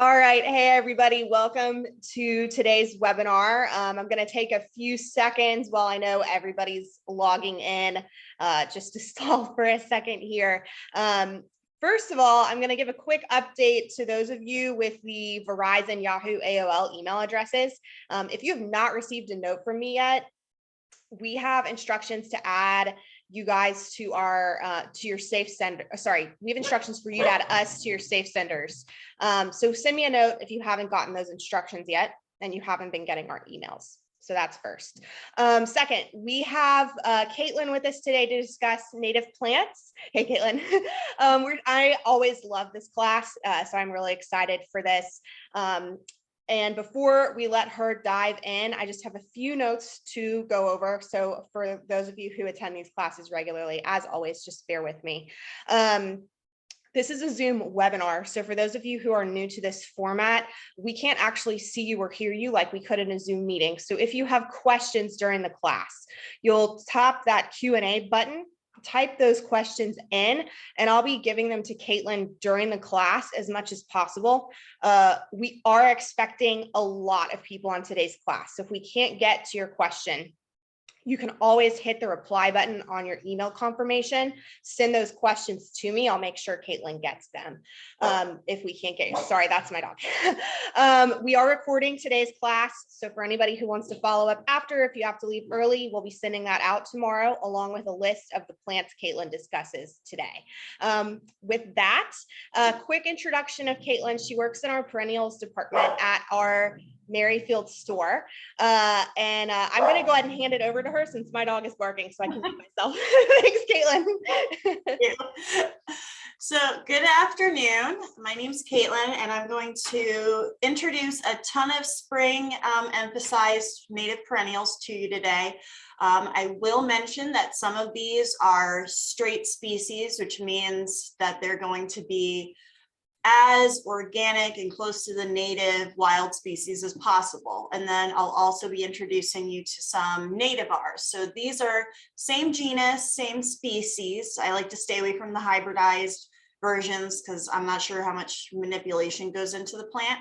All right. Hey, everybody. Welcome to today's webinar. I'm going to take a few seconds while I know everybody's logging in just to stall for a second here. First of all, I'm going to give a quick update to those of you with the Verizon, Yahoo, AOL email addresses. If you have not received a note from me yet, we have instructions to add you guys to our to your safe sender. Sorry, we have instructions for you to add us to your safe senders. So send me a note if you haven't gotten those instructions yet and you haven't been getting our emails. So that's first. Second, we have Caitlin with us today to discuss native plants. Hey, Caitlin. I always love this class, so I'm really excited for this. And before we let her dive in, I just have a few notes to go over. So for those of you who attend these classes regularly, as always, just bear with me. This is a Zoom webinar. So for those of you who are new to this format, we can't actually see you or hear you like we could in a Zoom meeting. So if you have questions during the class, you'll tap that Q&A button, type those questions in, and I'll be giving them to Caitlin during the class as much as possible. We are expecting a lot of people on today's class. So if we can't get to your question, you can always hit the reply button on your email confirmation, send those questions to me. I'll make sure Caitlin gets them. If we can't get you, sorry, that's my dog. We are recording today's class. So for anybody who wants to follow up after, if you have to leave early, we'll be sending that out tomorrow, along with a list of the plants Caitlin discusses today. With that, a quick introduction of Caitlin. She works in our perennials department at our Merrifield store. I'm going to go ahead and hand it over to her since my dog is barking so I can mute myself. Thanks, Caitlin. So good afternoon. My name's Caitlin, and I'm going to introduce a ton of spring emphasized native perennials to you today. I will mention that some of these are straight species, which means that they're going to be as organic and close to the native wild species as possible. And then I'll also be introducing you to some nativars. So these are same genus, same species. I like to stay away from the hybridized versions because I'm not sure how much manipulation goes into the plant.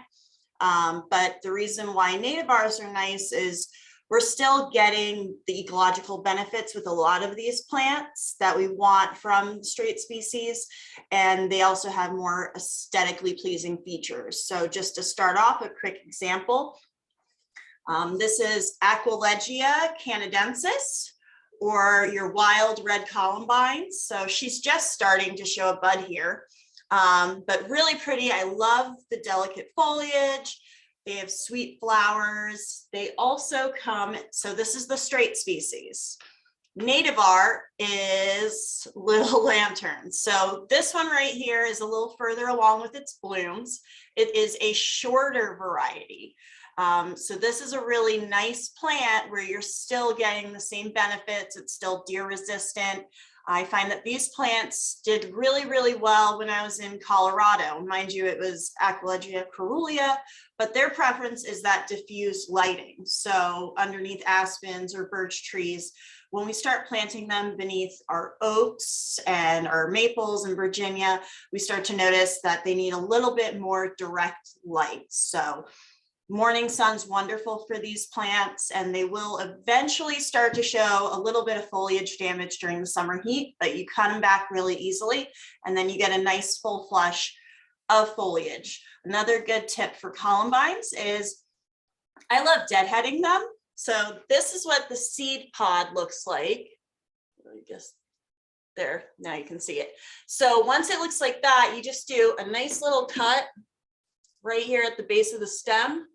But the reason why nativars are nice is we're still getting the ecological benefits with a lot of these plants that we want from straight species, and they also have more aesthetically pleasing features. So just to start off, a quick example. This is Aquilegia canadensis, or your wild red columbines. So she's just starting to show a bud here, but really pretty. I love the delicate foliage. They have sweet flowers. They also come, so this is the straight species. Nativar is little lantern. So this one right here is a little further along with its blooms. It is a shorter variety. So this is a really nice plant where you're still getting the same benefits. It's still deer resistant. I find that these plants did really, really well when I was in Colorado. Mind you, it was Aquilegia caerulea, but their preference is that diffuse lighting. So underneath aspens or birch trees, when we start planting them beneath our oaks and our maples in Virginia, we start to notice that they need a little bit more direct light. So morning sun's wonderful for these plants, and they will eventually start to show a little bit of foliage damage during the summer heat, but you cut them back really easily, and then you get a nice full flush of foliage. Another good tip for columbines is I love deadheading them. So this is what the seed pod looks like. Just there, now you can see it. So once it looks like that, you just do a nice little cut right here at the base of the stem.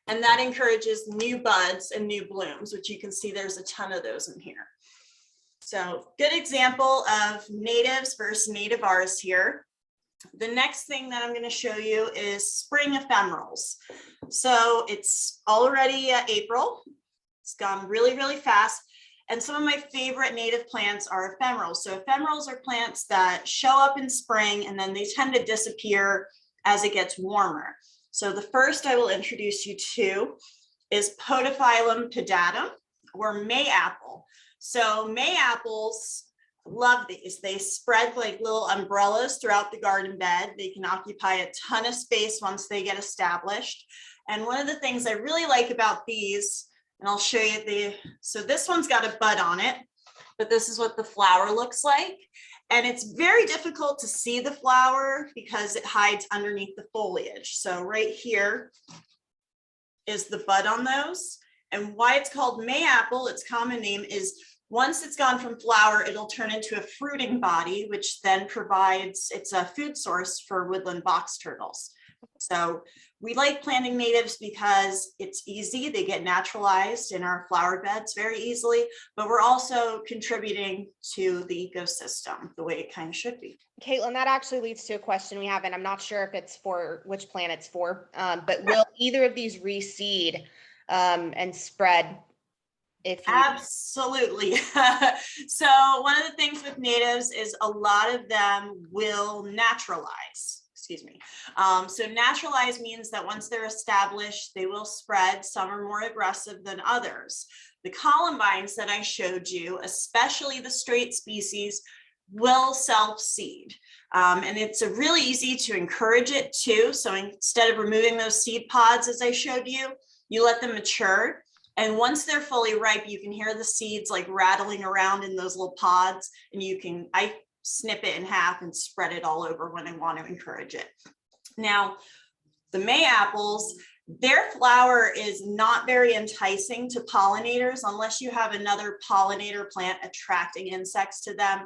And that encourages new buds and new blooms, which you can see there's a ton of those in here. So good example of natives versus nativars here. The next thing that I'm going to show you is spring ephemerals. So it's already April. It's gone really, really fast. And some of my favorite native plants are ephemerals. So ephemerals are plants that show up in spring and then they tend to disappear as it gets warmer. So the first I will introduce you to is Podophyllum pedatum, or May apple. So May apples Love these. They spread like little umbrellas throughout the garden bed. They can occupy a ton of space once they get established. And one of the things I really like about these, and I'll show you so this one's got a bud on it, but this is what the flower looks like. And it's very difficult to see the flower because it hides underneath the foliage. So right here is the bud on those. And why it's called mayapple, its common name, is once it's gone from flower, it'll turn into a fruiting body, which then provides, it's a food source for woodland box turtles. So we like planting natives because it's easy. They get naturalized in our flower beds very easily, but we're also contributing to the ecosystem the way it kind of should be. Caitlin, that actually leads to a question we have, and I'm not sure if it's for which plant it's for, but will either of these reseed and spread? Absolutely. So one of the things with natives is a lot of them will naturalize. Excuse me. So naturalize means that once they're established, they will spread. Some are more aggressive than others. The columbines that I showed you, especially the straight species, will self-seed. And it's really easy to encourage it too. So instead of removing those seed pods, as I showed you, you let them mature. And once they're fully ripe, you can hear the seeds like rattling around in those little pods, and I snip it in half and spread it all over when I want to encourage it. Now, the mayaples, their flower is not very enticing to pollinators unless you have another pollinator plant attracting insects to them.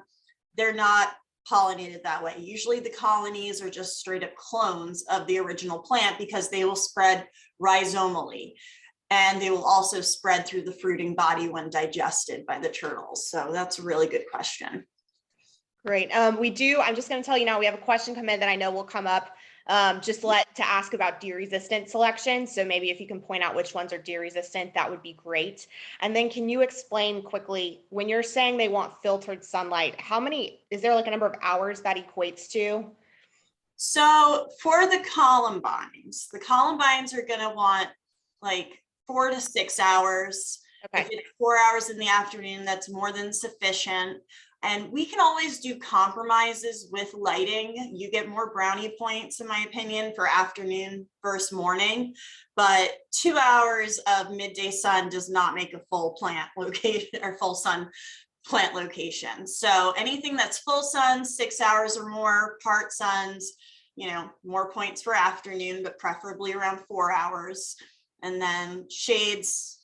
They're not pollinated that way. Usually the colonies are just straight up clones of the original plant because they will spread rhizomally. And they will also spread through the fruiting body when digested by the turtles. So that's a really good question. Great. I'm just going to tell you now, we have a question come in that I know will come up to ask about deer-resistant selection. So maybe if you can point out which ones are deer-resistant, that would be great. And then can you explain quickly, when you're saying they want filtered sunlight, is there like a number of hours that equates to? So for the columbines are going to want like 4 to 6 hours. Okay. If it's 4 hours in the afternoon, that's more than sufficient. And we can always do compromises with lighting. You get more brownie points, in my opinion, for afternoon versus morning, but 2 hours of midday sun does not make a full plant location or full sun plant location. So anything that's full sun, 6 hours or more, part suns, more points for afternoon, but preferably around 4 hours. And then shades,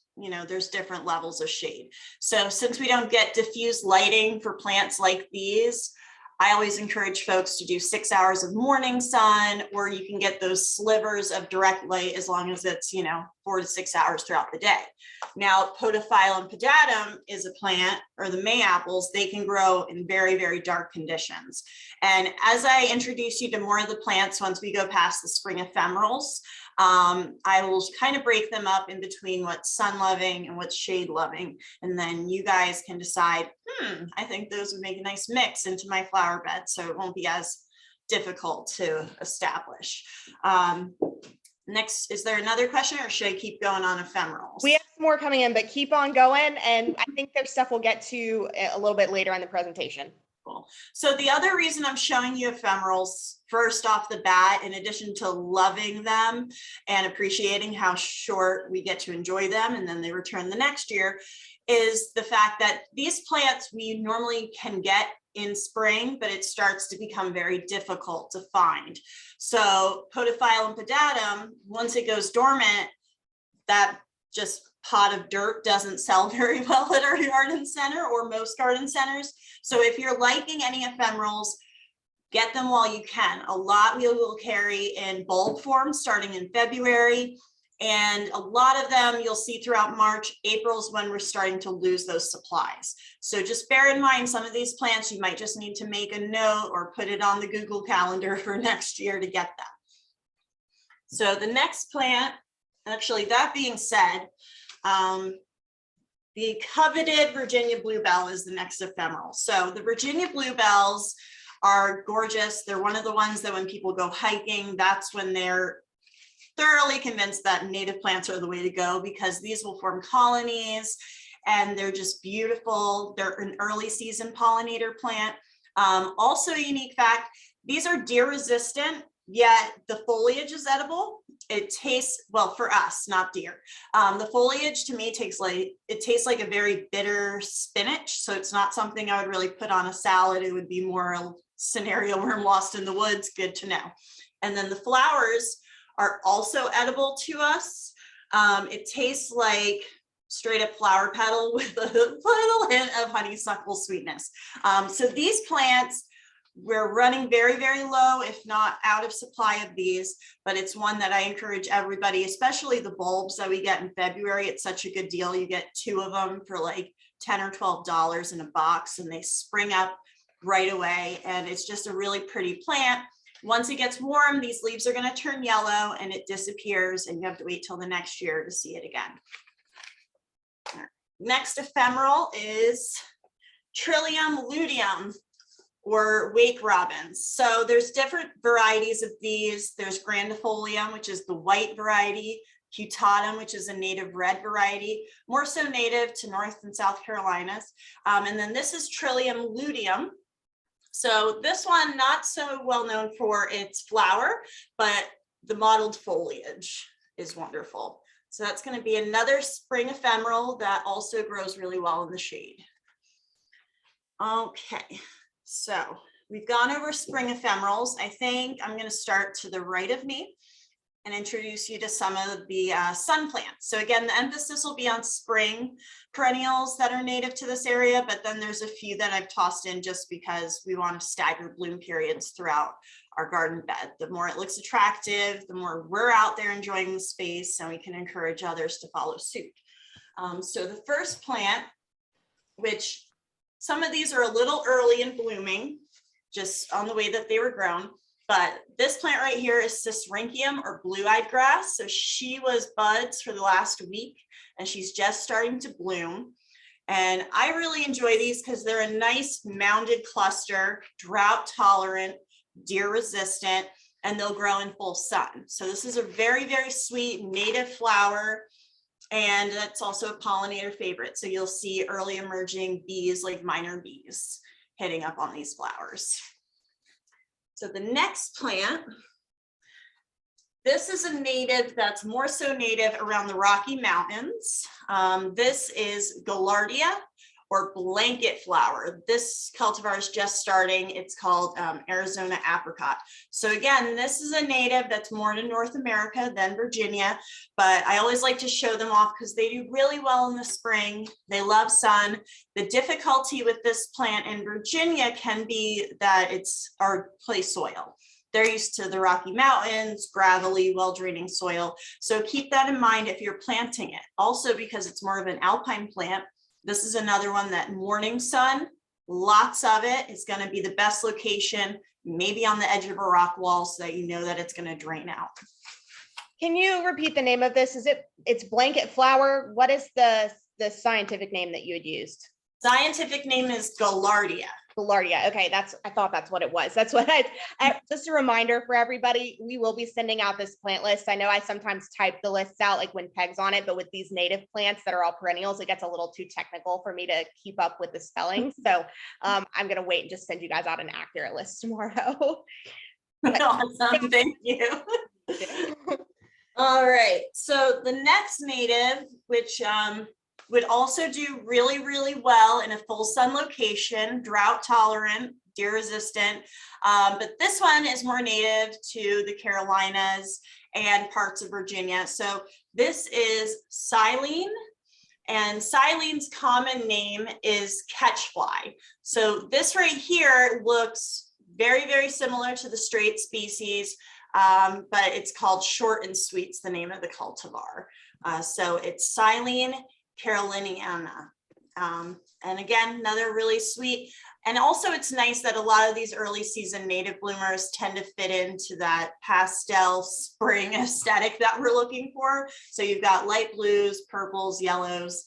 there's different levels of shade. So since we don't get diffuse lighting for plants like these, I always encourage folks to do 6 hours of morning sun, or you can get those slivers of direct light as long as it's, 4 to 6 hours throughout the day. Now, Podophyllum pedatum is a plant, or the mayaples, they can grow in very, very dark conditions. And as I introduce you to more of the plants, once we go past the spring ephemerals, I will kind of break them up in between what's sun loving and what's shade loving. And then you guys can decide, I think those would make a nice mix into my flower bed. So it won't be as difficult to establish. Next, is there another question, or should I keep going on ephemerals? We have some more coming in, but keep on going. And I think there's stuff we'll get to a little bit later in the presentation. Cool. So the other reason I'm showing you ephemerals first off the bat, in addition to loving them and appreciating how short we get to enjoy them and then they return the next year, is the fact that these plants we normally can get in spring, but it starts to become very difficult to find. So Podophyllum pedatum, once it goes dormant, that just pot of dirt doesn't sell very well at our garden center or most garden centers. So if you're liking any ephemerals, get them while you can. A lot we will carry in bulb form starting in February. And a lot of them you'll see throughout March. April's when we're starting to lose those supplies. So just bear in mind, some of these plants, you might just need to make a note or put it on the Google Calendar for next year to get them. So the next plant, actually, that being said, the coveted Virginia Bluebell is the next ephemeral. So the Virginia Bluebells are gorgeous. They're one of the ones that when people go hiking, that's when they're thoroughly convinced that native plants are the way to go, because these will form colonies and they're just beautiful. They're an early season pollinator plant. Also a unique fact, these are deer resistant, yet the foliage is edible. It tastes, well, for us, not deer. The foliage to me tastes like a very bitter spinach. So it's not something I would really put on a salad. It would be more a scenario where I'm lost in the woods. Good to know. And then the flowers are also edible to us. It tastes like straight up flower petal with a little hint of honeysuckle sweetness. So these plants, we're running very, very low, if not out of supply of these, but it's one that I encourage everybody, especially the bulbs that we get in February. It's such a good deal. You get 2 of them for like $10 or $12 in a box, and they spring up right away. And it's just a really pretty plant. Once it gets warm, these leaves are going to turn yellow and it disappears, and you have to wait till the next year to see it again. Next ephemeral is Trillium Ludium, or wake robins. So there's different varieties of these. There's grandifolium, which is the white variety, Cutatum, which is a native red variety, more so native to North and South Carolinas. And then this is Trillium Ludium. So this one, not so well known for its flower, but the mottled foliage is wonderful. So that's going to be another spring ephemeral that also grows really well in the shade. Okay. So we've gone over spring ephemerals. I think I'm going to start to the right of me and introduce you to some of the sun plants. So again, the emphasis will be on spring perennials that are native to this area, but then there's a few that I've tossed in just because we want to stagger bloom periods throughout our garden bed. The more it looks attractive, the more we're out there enjoying the space, and we can encourage others to follow suit. So the first plant, which some of these are a little early in blooming, just on the way that they were grown. But this plant right here is Sisyrinchium, or blue-eyed grass. So she was buds for the last week, and she's just starting to bloom. And I really enjoy these because they're a nice mounded cluster, drought tolerant, deer resistant, and they'll grow in full sun. So this is a very, very sweet native flower. And that's also a pollinator favorite. So you'll see early emerging bees, like minor bees, hitting up on these flowers. So the next plant, this is a native that's more so native around the Rocky Mountains. This is Gaillardia, or blanket flower. This cultivar is just starting. It's called Arizona Apricot. So again, this is a native that's more to North America than Virginia, but I always like to show them off because they do really well in the spring. They love sun. The difficulty with this plant in Virginia can be that it's our clay soil. They're used to the Rocky Mountains, gravelly, well-draining soil. So keep that in mind if you're planting it. Also, because it's more of an alpine plant, this is another one that morning sun, lots of it, is going to be the best location, maybe on the edge of a rock wall so that you know that it's going to drain out. Can you repeat the name of this? It's blanket flower. What is the scientific name that you had used? Scientific name is Gaillardia. Gaillardia. Okay, I thought that's what it was. That's what just a reminder for everybody, we will be sending out this plant list. I know I sometimes type the lists out like when Peg's on it, but with these native plants that are all perennials, it gets a little too technical for me to keep up with the spelling. So I'm going to wait and just send you guys out an accurate list tomorrow. Awesome. Thank you. All right. So the next native, which would also do really, really well in a full sun location, drought tolerant, deer resistant. But this one is more native to the Carolinas and parts of Virginia. So this is Silene, and Silene's common name is catchfly. So this right here looks very, very similar to the straight species, but it's called short and sweet's the name of the cultivar. So it's Silene caroliniana. And again, another really sweet. And also it's nice that a lot of these early season native bloomers tend to fit into that pastel spring aesthetic that we're looking for. So you've got light blues, purples, yellows.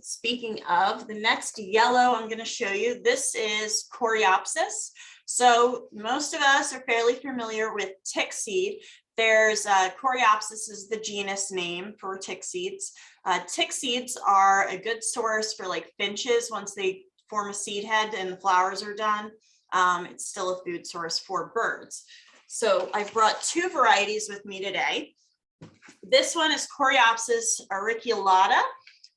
Speaking of, the next yellow I'm going to show you, this is Coreopsis. So most of us are fairly familiar with tick seed. There's Coreopsis is the genus name for tick seeds. Tick seeds are a good source for like finches once they form a seed head and the flowers are done. It's still a food source for birds. So I've brought two varieties with me today. This one is Coreopsis auriculata,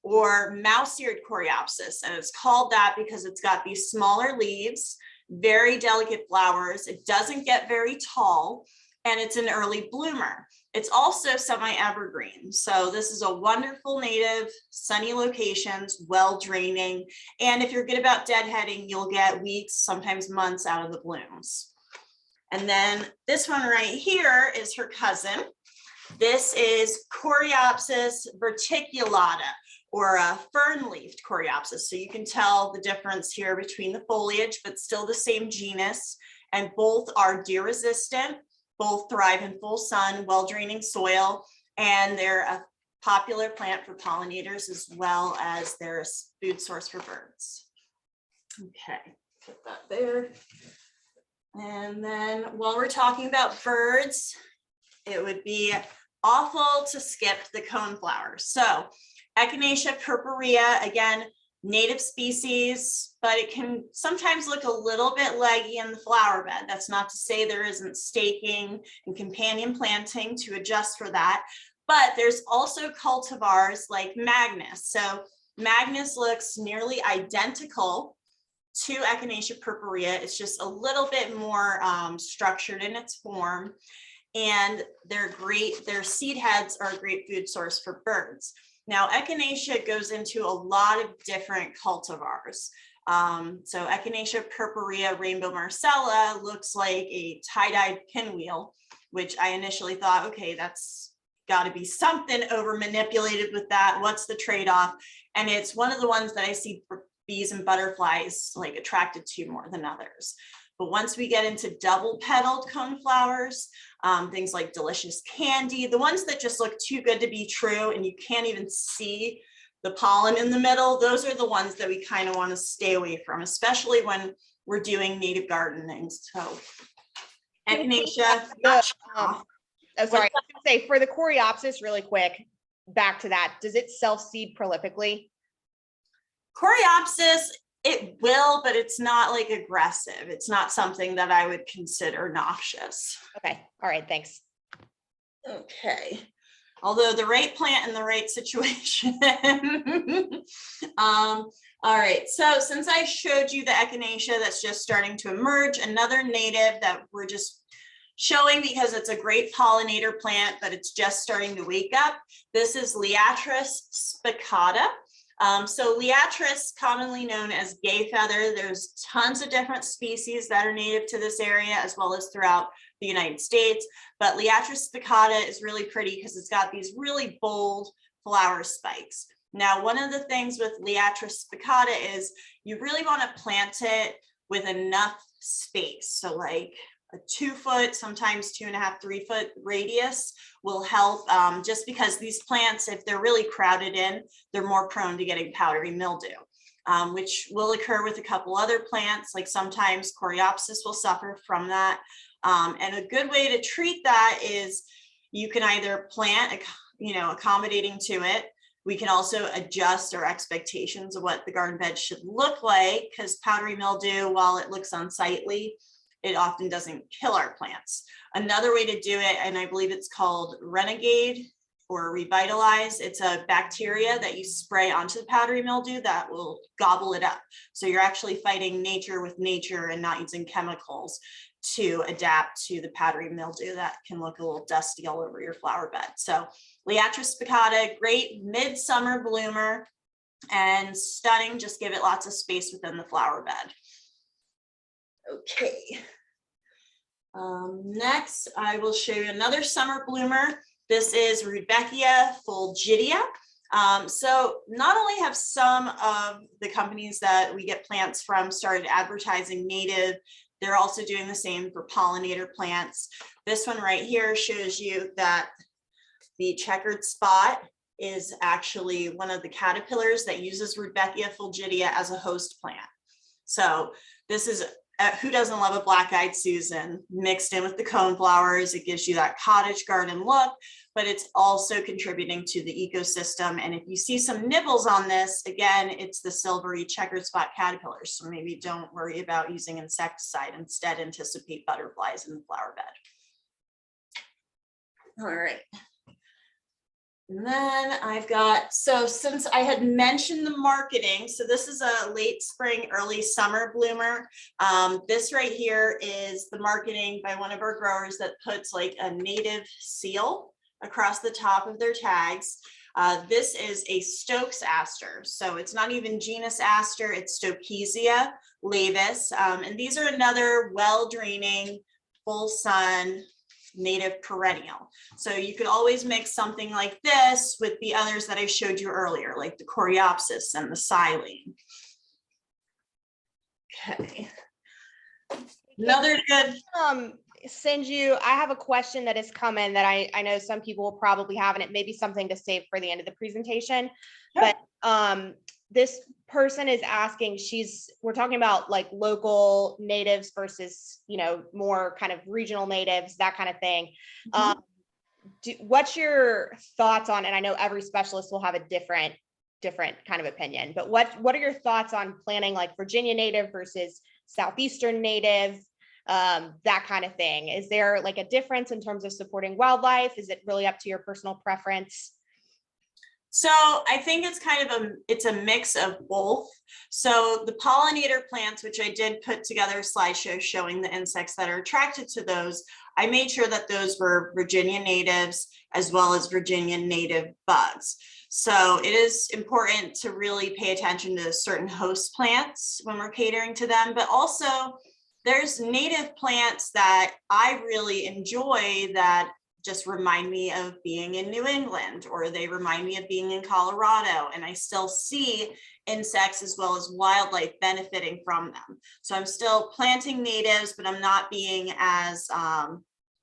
or mouse-eared Coreopsis, and it's called that because it's got these smaller leaves, very delicate flowers. It doesn't get very tall, and it's an early bloomer. It's also semi-evergreen. So this is a wonderful native, sunny locations, well draining. And if you're good about deadheading, you'll get weeks, sometimes months out of the blooms. And then this one right here is her cousin. This is Coreopsis verticulata, or a fern-leafed Coreopsis. So you can tell the difference here between the foliage, but still the same genus. And both are deer resistant. Both thrive in full sun, well-draining soil, and they're a popular plant for pollinators as well as they're a food source for birds. Okay, put that there. And then while we're talking about birds, it would be awful to skip the coneflowers. So Echinacea purpurea, again, native species, but it can sometimes look a little bit leggy in the flower bed. That's not to say there isn't staking and companion planting to adjust for that, but there's also cultivars like Magnus. So Magnus looks nearly identical to Echinacea purpurea. It's just a little bit more structured in its form, and they're great. Their seed heads are a great food source for birds. Now, Echinacea goes into a lot of different cultivars. So Echinacea purpurea rainbow marcella looks like a tie-dyed pinwheel, which I initially thought, okay, that's got to be something over manipulated with that. What's the trade-off? And it's one of the ones that I see bees and butterflies like attracted to more than others. But once we get into double petaled coneflowers, things like delicious candy, the ones that just look too good to be true and you can't even see the pollen in the middle, those are the ones that we kind of want to stay away from, especially when we're doing native gardening. So Echinacea. Oh, sorry, I was gonna say for the Coreopsis, really quick, back to that, does it self-seed prolifically? Coreopsis, it will, but it's not like aggressive. It's not something that I would consider noxious. Okay, all right, thanks. Okay, although the right plant in the right situation. All right, so since I showed you the Echinacea that's just starting to emerge, another native that we're just showing because it's a great pollinator plant, but it's just starting to wake up. This is Liatris Piccata. So Liatris, commonly known as gay feather, there's tons of different species that are native to this area as well as throughout the United States. But Liatris Piccata is really pretty because it's got these really bold flower spikes. Now, one of the things with Liatris Piccata is you really want to plant it with enough space. So like a 2 foot, sometimes 2.5, 3 foot radius will help, just because these plants, if they're really crowded in, they're more prone to getting powdery mildew, which will occur with a couple other plants. Like sometimes Coreopsis will suffer from that. And a good way to treat that is you can either plant, accommodating to it. We can also adjust our expectations of what the garden bed should look like, because powdery mildew, while it looks unsightly, it often doesn't kill our plants. Another way to do it, and I believe it's called Renegade or Revitalize, it's a bacteria that you spray onto the powdery mildew that will gobble it up. So you're actually fighting nature with nature and not using chemicals to adapt to the powdery mildew that can look a little dusty all over your flower bed. So Liatris Piccata, great midsummer bloomer and stunning. Just give it lots of space within the flower bed. Okay. Next, I will show you another summer bloomer. This is Rudbeckia Fulgidia. So not only have some of the companies that we get plants from started advertising native, they're also doing the same for pollinator plants. This one right here shows you that the checkered spot is actually one of the caterpillars that uses Rudbeckia Fulgidia as a host plant. So this is who doesn't love a black-eyed Susan mixed in with the coneflowers? It gives you that cottage garden look, but it's also contributing to the ecosystem. And if you see some nibbles on this, again, it's the silvery checkered spot caterpillars. So maybe don't worry about using insecticide. Instead, anticipate butterflies in the flower bed. All right. And then I've got, so since I had mentioned the marketing, so this is a late spring, early summer bloomer. This right here is the marketing by one of our growers that puts like a native seal across the top of their tags. This is a Stokes Aster. So it's not even genus Aster, it's Stokesia laevis. And these are another well-draining, full sun, native perennial. So you could always mix something like this with the others that I showed you earlier, like the Coreopsis and the silene. Okay. Another good. Send you, I have a question that has come in that I know some people will probably have, and it may be something to save for the end of the presentation. Sure. But this person is asking, we're talking about like local natives versus, you know, more kind of regional natives, that kind of thing. What's your thoughts on, and I know every specialist will have a different kind of opinion, but what are your thoughts on planting like Virginia native versus Southeastern native, that kind of thing? Is there like a difference in terms of supporting wildlife? Is it really up to your personal preference? So I think it's kind of it's a mix of both. So the pollinator plants, which I did put together a slideshow showing the insects that are attracted to those, I made sure that those were Virginia natives as well as Virginia native bugs. So it is important to really pay attention to certain host plants when we're catering to them, but also there's native plants that I really enjoy that just remind me of being in New England, or they remind me of being in Colorado, and I still see insects as well as wildlife benefiting from them. So I'm still planting natives, but I'm not being as,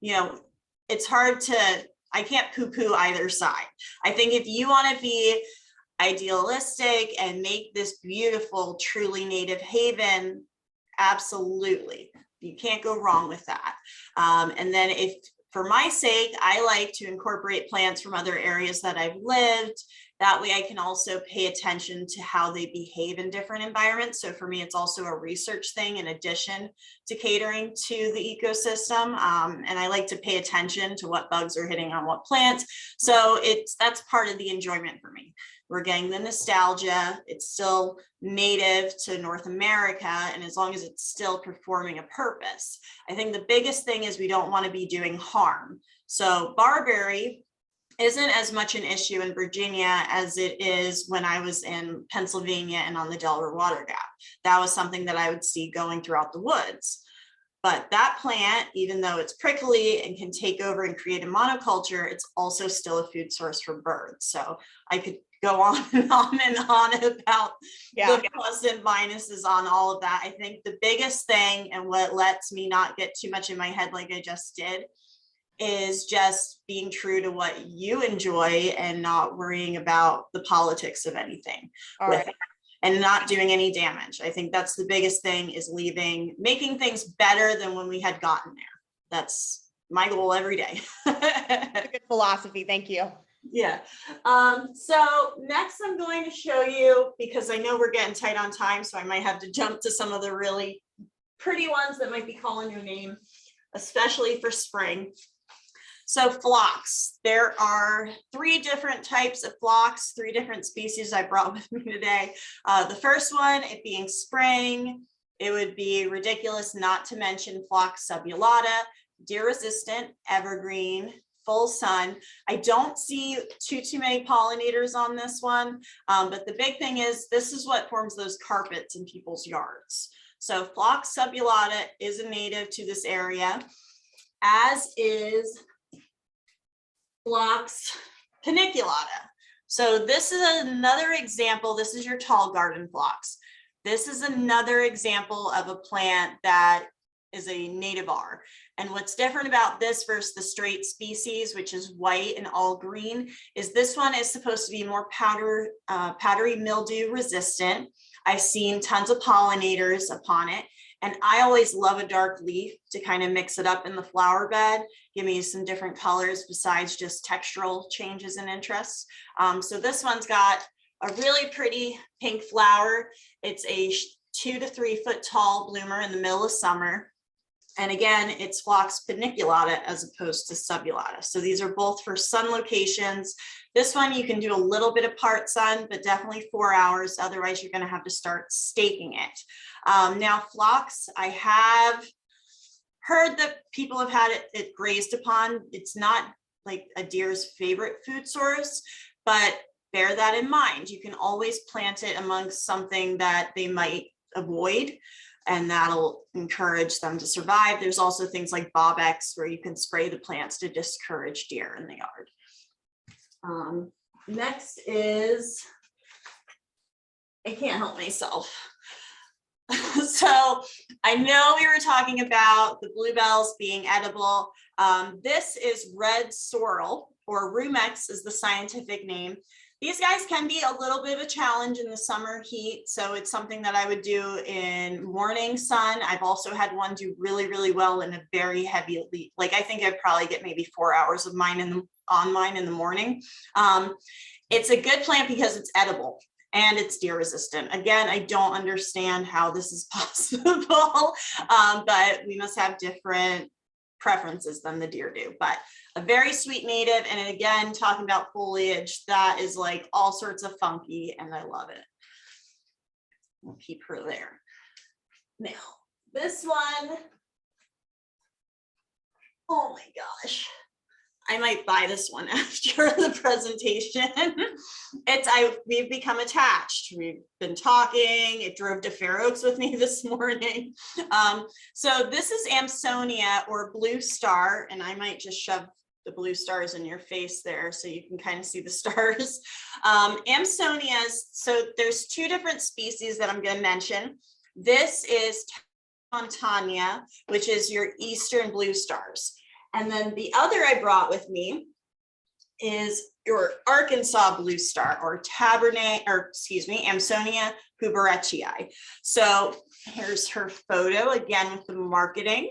you know, it's hard to, I can't poo-poo either side. I think if you want to be idealistic and make this beautiful, truly native haven, absolutely, you can't go wrong with that. And then if, for my sake, I like to incorporate plants from other areas that I've lived. That way I can also pay attention to how they behave in different environments. So for me, it's also a research thing in addition to catering to the ecosystem. And I like to pay attention to what bugs are hitting on what plants. So that's part of the enjoyment for me. We're getting the nostalgia. It's still native to North America, and as long as it's still performing a purpose. I think the biggest thing is we don't want to be doing harm. So barberry isn't as much an issue in Virginia as it is when I was in Pennsylvania and on the Delaware Water Gap. That was something that I would see going throughout the woods. But that plant, even though it's prickly and can take over and create a monoculture, it's also still a food source for birds. So I could go on and on and on about the plus and minuses on all of that. I think the biggest thing, and what lets me not get too much in my head like I just did, is just being true to what you enjoy and not worrying about the politics of anything with it, and not doing any damage. I think that's the biggest thing, is making things better than when we had gotten there. That's my goal every day. That's a good philosophy. Thank you. Yeah. So next I'm going to show you, because I know we're getting tight on time, so I might have to jump to some of the really pretty ones that might be calling your name, especially for spring. So phlox, there are 3 different types of phlox, 3 different species I brought with me today. The first one, it being spring, it would be ridiculous not to mention Phlox subulata, deer-resistant, evergreen, full sun. I don't see too many pollinators on this one, but the big thing is this is what forms those carpets in people's yards. So Phlox subulata is a native to this area, as is Phlox paniculata. So this is another example. This is your tall garden phlox. This is another example of a plant that is a nativar. And what's different about this versus the straight species, which is white and all green, is this one is supposed to be more powdery mildew resistant. I've seen tons of pollinators upon it. And I always love a dark leaf to kind of mix it up in the flower bed, give me some different colors besides just textural changes and interests. So this one's got a really pretty pink flower. It's a 2 to 3 foot tall bloomer in the middle of summer. And again, it's Phlox paniculata as opposed to subulata. So these are both for sun locations. This one you can do a little bit of part sun, but definitely 4 hours. Otherwise, you're going to have to start staking it. Now, phlox, I have heard that people have had it grazed upon. It's not like a deer's favorite food source, but bear that in mind. You can always plant it amongst something that they might avoid, and that'll encourage them to survive. There's also things like Bobex where you can spray the plants to discourage deer in the yard. Next is, I can't help myself. So I know we were talking about the bluebells being edible. This is red sorrel, or rumex is the scientific name. These guys can be a little bit of a challenge in the summer heat, so it's something that I would do in morning sun. I've also had one do really, really well in a very heavy heat. Like I think I'd probably get maybe 4 hours of mine on mine in the morning. It's a good plant because it's edible and it's deer resistant. Again, I don't understand how this is possible, but we must have different preferences than the deer do. But a very sweet native, and again, talking about foliage, that is like all sorts of funky, and I love it. We'll keep her there. Now, this one, oh my gosh, I might buy this one after the presentation. We've become attached. We've been talking. It drove to Fair Oaks with me this morning. So this is Amsonia, or blue star, and I might just shove the blue stars in your face there so you can kind of see the stars. Amsonias, so there's 2 different species that I'm going to mention. This is Montana, which is your eastern blue stars. And then the other I brought with me is your Arkansas blue star, or Amsonia hubertii. So here's her photo again with the marketing.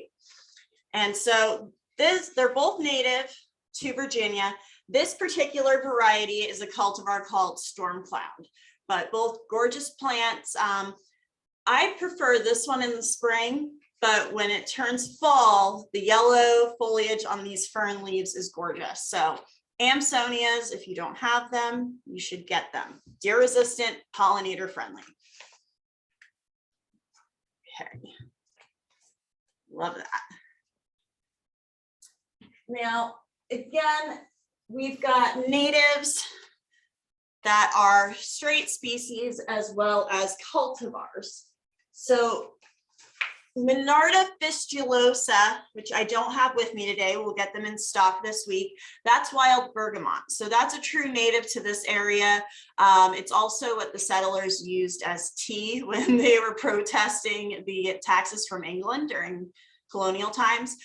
And so they're both native to Virginia. This particular variety is a cultivar called Storm Cloud, but both gorgeous plants. I prefer this one in the spring, but when it turns fall, the yellow foliage on these fern leaves is gorgeous. So Amsonias, if you don't have them, you should get them. Deer resistant, pollinator friendly. Okay, love that. Now, again, we've got natives that are straight species as well as cultivars. So Monarda fistulosa, which I don't have with me today, we'll get them in stock this week. That's wild bergamot. So that's a true native to this area. It's also what the settlers used as tea when they were protesting the taxes from England during colonial times.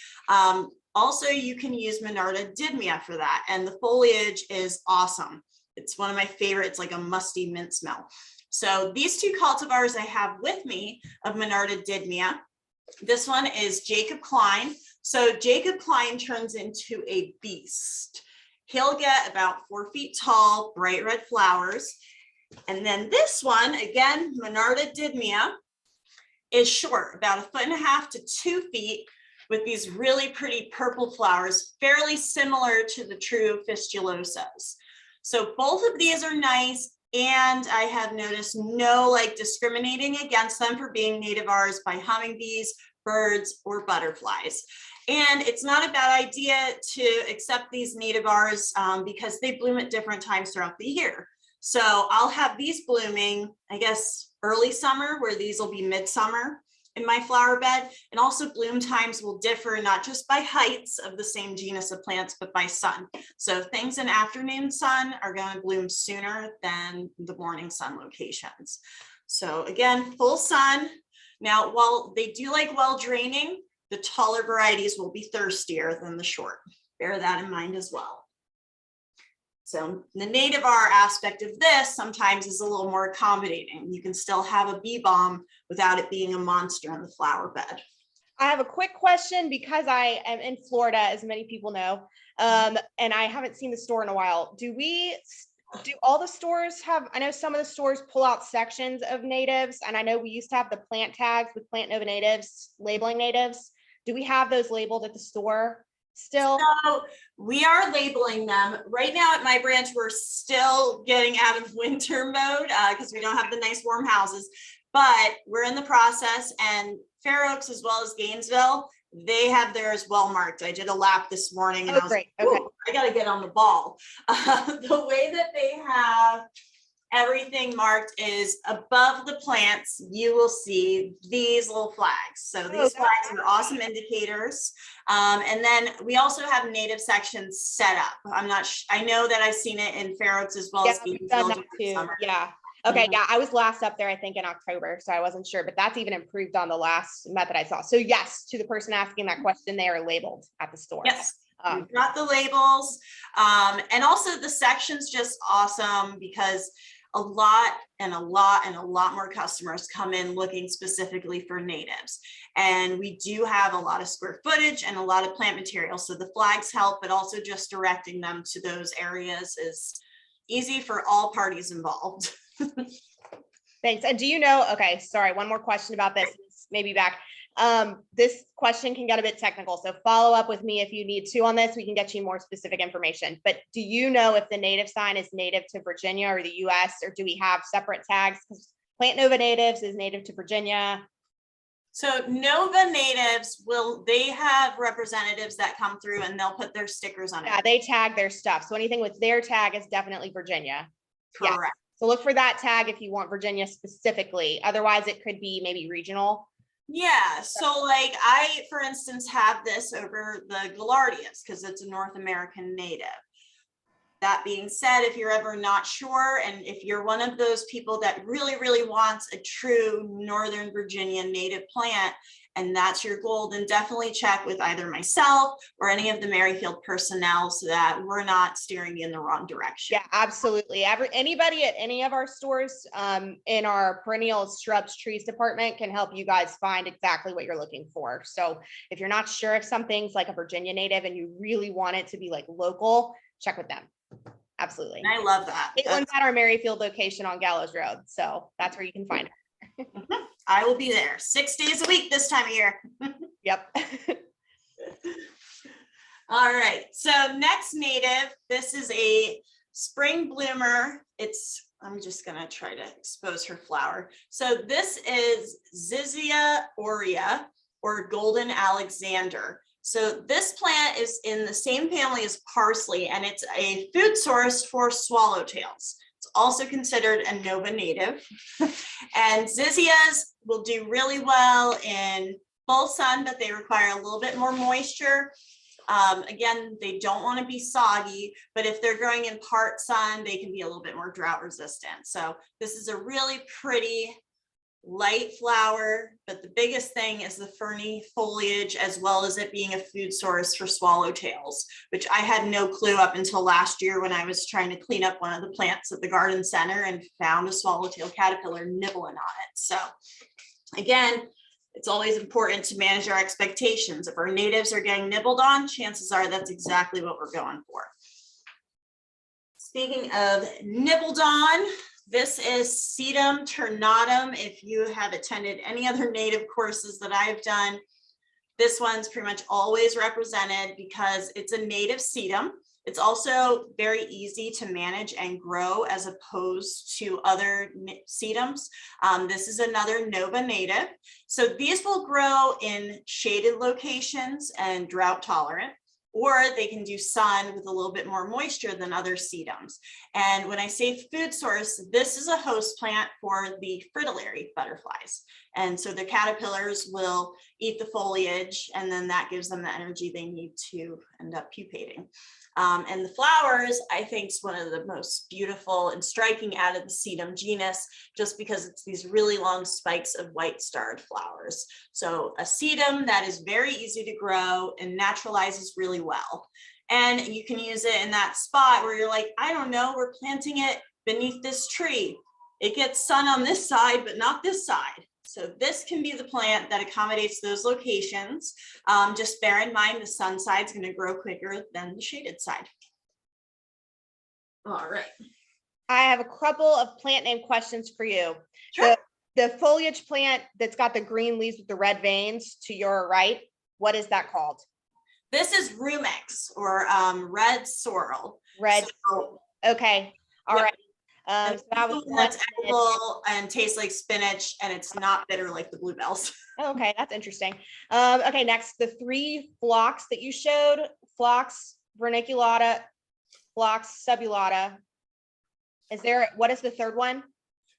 Also, you can use Monarda Didmia for that. And the foliage is awesome. It's one of my favorites, like a musty mint smell. So these 2 cultivars I have with me of Monarda Didmia. This one is Jacob Klein. So Jacob Klein turns into a beast. He'll get about 4 feet tall, bright red flowers. And then this one, again, Monarda Didmia, is short, about 1.5 to 2 feet, with these really pretty purple flowers, fairly similar to the true fistulosas. So both of these are nice. And I have noticed no discriminating against them for being nativars by hummingbees, birds, or butterflies. And it's not a bad idea to accept these nativars because they bloom at different times throughout the year. So I'll have these blooming, I guess, early summer, where these will be midsummer in my flower bed. And also bloom times will differ not just by heights of the same genus of plants, but by sun. So things in afternoon sun are going to bloom sooner than the morning sun locations. So again, full sun. Now, while they do like well draining, the taller varieties will be thirstier than the short. Bear that in mind as well. So the native R aspect of this sometimes is a little more accommodating. You can still have a bee balm without it being a monster in the flower bed. I have a quick question because I am in Florida, as many people know, and I haven't seen the store in a while. Do all the stores have, I know some of the stores pull out sections of natives, and I know we used to have the plant tags with Plant Nova natives, labeling natives. Do we have those labeled at the store still? So we are labeling them. Right now at my branch, we're still getting out of winter mode because we don't have the nice warm houses, but we're in the process, and Fair Oaks as well as Gainesville, they have theirs well marked. I did a lap this morning and I was great. like, okay. I got to get on the ball. The way that they have everything marked is above the plants, you will see these little flags. So these flags are awesome indicators. And then we also have native sections set up. I know that I've seen it in Fair Oaks as well as Gainesville too. Summer. Yeah. Okay, yeah, I was last up there, I think in October, so I wasn't sure, but that's even improved on the last method I saw. So yes, to the person asking that question, they are labeled at the store. Yes, we've got the labels. And also the section's just awesome because a lot more customers come in looking specifically for natives. And we do have a lot of square footage and a lot of plant material. So the flags help, but also just directing them to those areas is easy for all parties involved. Thanks. And do you know, okay, sorry, one more question about this, maybe back. This question can get a bit technical, so follow up with me if you need to on this. We can get you more specific information. But do you know if the native sign is native to Virginia or the US, or do we have separate tags? Because Plant Nova natives is native to Virginia. So Nova natives they have representatives that come through and they'll put their stickers on it. Yeah, they tag their stuff. So anything with their tag is definitely Virginia. Correct. Yes. So look for that tag if you want Virginia specifically. Otherwise, it could be maybe regional. Yeah, so like I, for instance, have this over the Gaillardias because it's a North American native. That being said, if you're ever not sure, and if you're one of those people that really wants a true Northern Virginia native plant, and that's your goal, then definitely check with either myself or any of the Merrifield personnel so that we're not steering you in the wrong direction. Yeah, absolutely. Anybody at any of our stores in our perennials, shrubs, trees department can help you guys find exactly what you're looking for. So if you're not sure if something's like a Virginia native and you really want it to be like local, check with them. Absolutely. And I love that. Caitlin's at our Merrifield location on Gallows Road. So that's where you can find her. I will be there 6 days a week this time of year. Yep. All right. So next native, this is a spring bloomer. I'm just going to try to expose her flower. So this is Zizia aurea or golden Alexander. So this plant is in the same family as parsley, and it's a food source for swallowtails. It's also considered a Nova native. And Zizias will do really well in full sun, but they require a little bit more moisture. Again, they don't want to be soggy, but if they're growing in part sun, they can be a little bit more drought resistant. So this is a really pretty light flower, but the biggest thing is the ferny foliage, as well as it being a food source for swallowtails, which I had no clue up until last year when I was trying to clean up one of the plants at the garden center and found a swallowtail caterpillar nibbling on it. So again, it's always important to manage our expectations. If our natives are getting nibbled on, chances are that's exactly what we're going for. Speaking of nibbled on, this is Sedum Ternatum. If you have attended any other native courses that I've done, this one's pretty much always represented because it's a native sedum. It's also very easy to manage and grow as opposed to other sedums. This is another Nova native. So these will grow in shaded locations and drought tolerant, or they can do sun with a little bit more moisture than other sedums. And when I say food source, this is a host plant for the fritillary butterflies. And so the caterpillars will eat the foliage, and then that gives them the energy they need to end up pupating. And the flowers, I think, is one of the most beautiful and striking out of the sedum genus, just because it's these really long spikes of white starred flowers. So a sedum that is very easy to grow and naturalizes really well. And you can use it in that spot where you're like, I don't know, we're planting it beneath this tree. It gets sun on this side, but not this side. So this can be the plant that accommodates those locations. Just bear in mind the sun side is going to grow quicker than the shaded side. All right. I have a couple of plant name questions for you. Sure. The foliage plant that's got the green leaves with the red veins to your right, what is that called? This is Rumex, or red sorrel. Red. So, okay. All yep. right. So that was that's edible and tastes like spinach, and it's not bitter like the bluebells. Oh, okay, that's interesting. Okay, next, the 3 phlox that you showed, phlox verniculata, phlox subulata. What is the third one?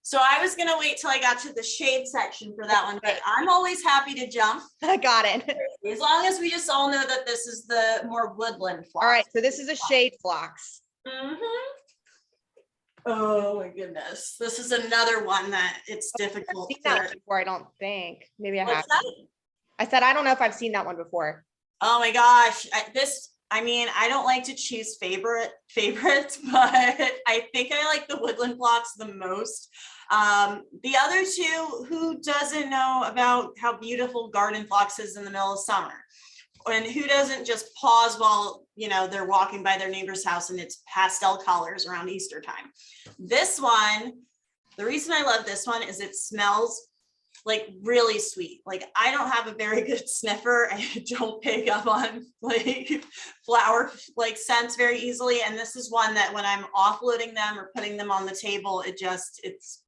So I was gonna wait till I got to the shade section for that one, but I'm always happy to jump. I got it. As long as we just all know that this is the more woodland phlox. All right, so this is a shade phlox. Mm-hmm. Oh my goodness. This is another one that it's difficult. I've seen that one before, I don't think. Maybe I have. What's that? I said, I don't know if I've seen that one before. Oh my gosh. I mean, I don't like to choose favorites, but I think I like the woodland phlox the most. The other two, who doesn't know about how beautiful garden phlox is in the middle of summer? And who doesn't just pause while, you know, they're walking by their neighbor's house and it's pastel colors around Easter time? This one, the reason I love this one is it smells like really sweet. Like, I don't have a very good sniffer. I don't pick up on like flower like scents very easily. And this is one that when I'm offloading them or putting them on the table, it's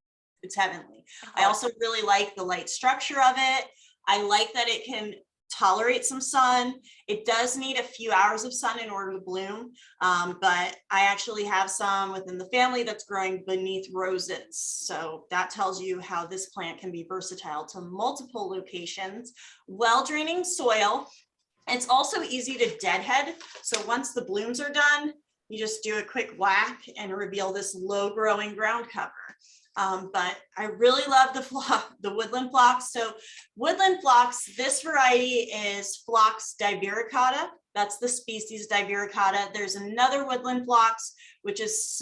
heavenly. I also really like the light structure of it. I like that it can tolerate some sun. It does need a few hours of sun in order to bloom, but I actually have some within the family that's growing beneath roses. So that tells you how this plant can be versatile to multiple locations. Well draining soil. It's also easy to deadhead. So once the blooms are done, you just do a quick whack and reveal this low growing ground cover. But I really love the woodland phlox. So woodland phlox, this variety is Phlox diversicata. That's the species diversicata. There's another woodland phlox, which is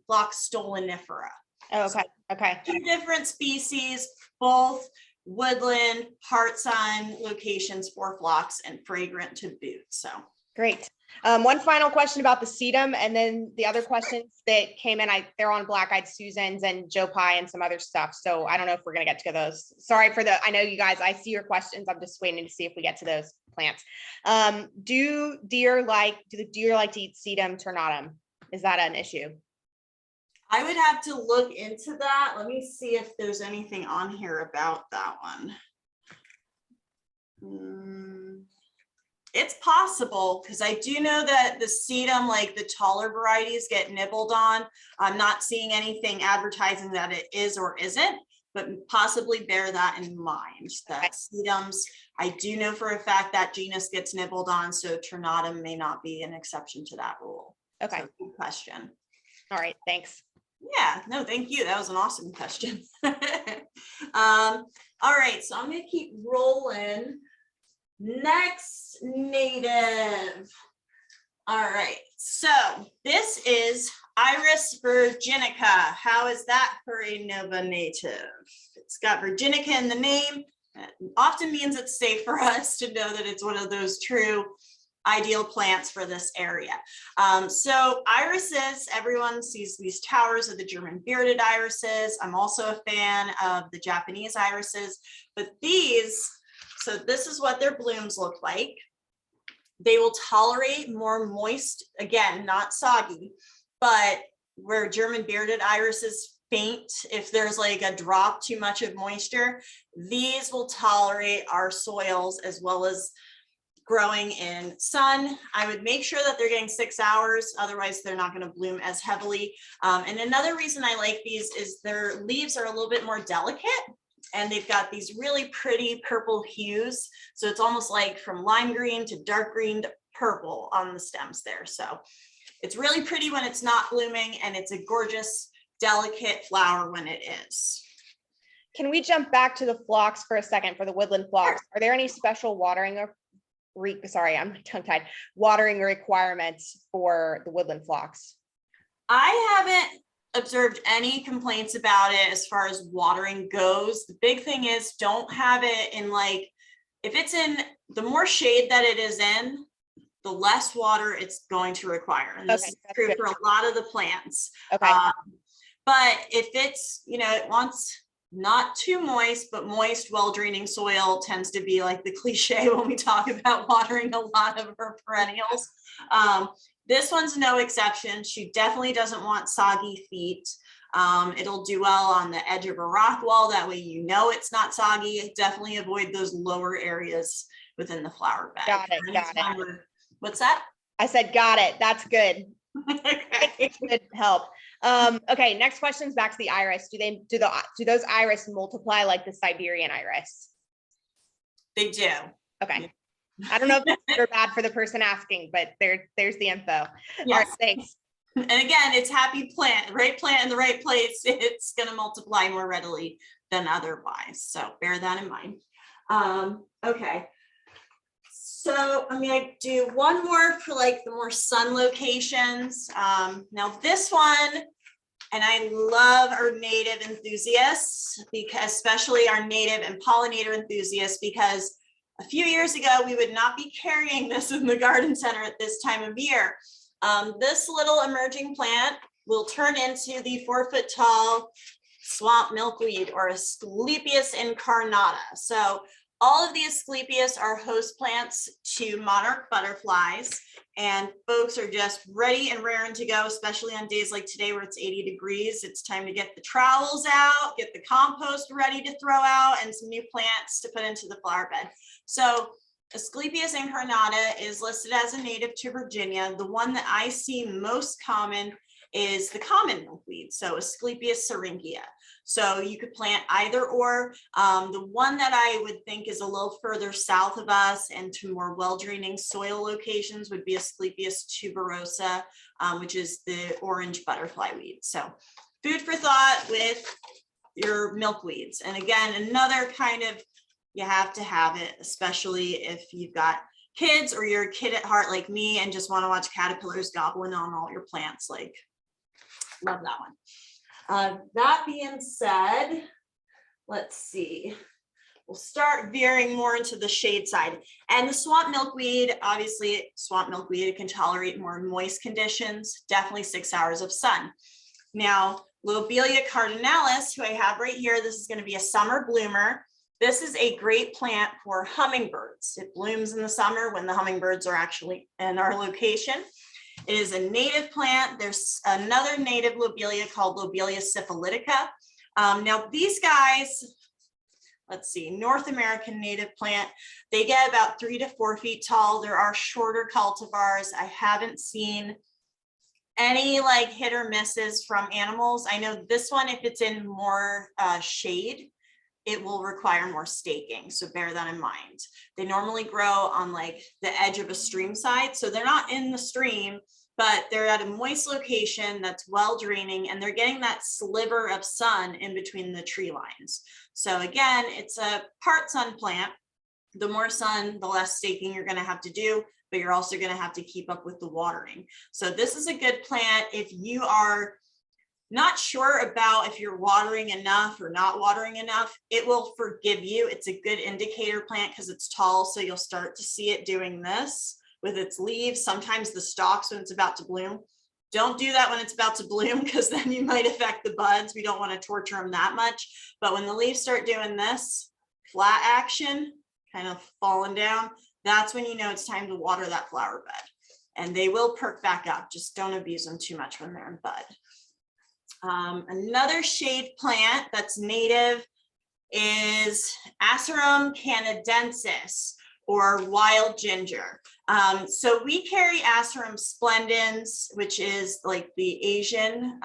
Phlox stolonifera. Oh, okay. Okay. 2 different species, both woodland, part sun locations for phlox and fragrant to boot. So great. One final question about the sedum, and then the other questions that came in, they're on BlackEyed Susans and Joe Pye and some other stuff. So I don't know if we're going to get to those. Sorry for I know you guys, I see your questions. I'm just waiting to see if we get to those plants. Do the deer like to eat Sedum Ternatum? Is that an issue? I would have to look into that. Let me see if there's anything on here about that one. It's possible, because I do know that the sedum, like the taller varieties, get nibbled on. I'm not seeing anything advertising that it is or isn't, but possibly bear that in mind. That sedums, I do know for a fact that genus gets nibbled on, so Ternatum may not be an exception to that rule. Okay. So, good question. All right, thanks. Yeah, no, thank you. That was an awesome question. All right, so I'm going to keep rolling. Next native. All right, so this is Iris Virginica. How is that for a Nova native? It's got Virginica in the name. That often means it's safe for us to know that it's one of those true ideal plants for this area. So irises, everyone sees these towers of the German bearded irises. I'm also a fan of the Japanese irises, but these, so this is what their blooms look like. They will tolerate more moist, again, not soggy, but where German bearded irises faint, if there's like a drop too much of moisture, these will tolerate our soils as well as growing in sun. I would make sure that they're getting 6 hours, otherwise they're not going to bloom as heavily. And another reason I like these is their leaves are a little bit more delicate, and they've got these really pretty purple hues. So it's almost like from lime green to dark green to purple on the stems there. So it's really pretty when it's not blooming, and it's a gorgeous, delicate flower when it is. Can we jump back to the phlox for a second, for the woodland phlox? Are there any special watering sorry, I'm tongue-tied, watering requirements for the woodland phlox? I haven't observed any complaints about it as far as watering goes. The big thing is don't have it in like, if it's in, the more shade that it is in, the less water it's going to require. And this is true for a lot of the plants. Okay. But if it's, you know, it wants not too moist, but moist, well-draining soil tends to be like the cliche when we talk about watering a lot of our perennials. This one's no exception. She definitely doesn't want soggy feet. It'll do well on the edge of a rock wall. That way, you know, it's not soggy. Definitely avoid those lower areas within the flower bed. Got it. What's that? I said, got it. That's good. Okay. Good help. Okay. Next question is back to the iris. Do those iris multiply like the Siberian iris? They do. Okay. I don't know if that's good or bad for the person asking, but there's the info. Yes. All right, thanks. And again, it's happy plant, right plant in the right place. It's going to multiply more readily than otherwise. So bear that in mind. Okay. So I'm going to do one more for like the more sun locations. Now this one, and I love our native enthusiasts, because especially our native and pollinator enthusiasts, because a few years ago, we would not be carrying this in the garden center at this time of year. This little emerging plant will turn into the 4-foot-tall swamp milkweed, or Asclepias Incarnata. So all of the Asclepias are host plants to monarch butterflies, and folks are just ready and raring to go, especially on days like today where it's 80 degrees. It's time to get the trowels out, get the compost ready to throw out, and some new plants to put into the flower bed. So Asclepias Incarnata is listed as a native to Virginia. The one that I see most common is the common milkweed, so Asclepias syringia. So you could plant either or. The one that I would think is a little further south of us and to more well-draining soil locations would be Asclepias tuberosa, which is the orange butterfly weed. So food for thought with your milkweeds. And again, another kind of, you have to have it, especially if you've got kids or you're a kid at heart like me and just want to watch caterpillars gobbling on all your plants. Like, love that one. That being said, let's see. We'll start veering more into the shade side. And the swamp milkweed, obviously swamp milkweed, it can tolerate more moist conditions, definitely 6 hours of sun. Now, Lobelia Cardinalis, who I have right here, this is going to be a summer bloomer. This is a great plant for hummingbirds. It blooms in the summer when the hummingbirds are actually in our location. It is a native plant. There's another native lobelia called Lobelia syphilitica. Now these guys, let's see, North American native plant, they get about 3 to 4 feet tall. There are shorter cultivars. I haven't seen any like hit or misses from animals. I know this one, if it's in more shade, it will require more staking. So bear that in mind. They normally grow on like the edge of a stream side. So they're not in the stream, but they're at a moist location that's well draining, and they're getting that sliver of sun in between the tree lines. So again, it's a part sun plant. The more sun, the less staking you're going to have to do, but you're also going to have to keep up with the watering. So this is a good plant if you are not sure about if you're watering enough or not watering enough. It will forgive you. It's a good indicator plant because it's tall, so you'll start to see it doing this with its leaves, sometimes the stalks when it's about to bloom. Don't do that when it's about to bloom, because then you might affect the buds. We don't want to torture them that much. But when the leaves start doing this flat action, kind of falling down, that's when you know it's time to water that flower bed. And they will perk back up. Just don't abuse them too much when they're in bud. Another shade plant that's native is Asarum canadensis, or wild ginger. So we carry Asarum splendens, which is like the Asian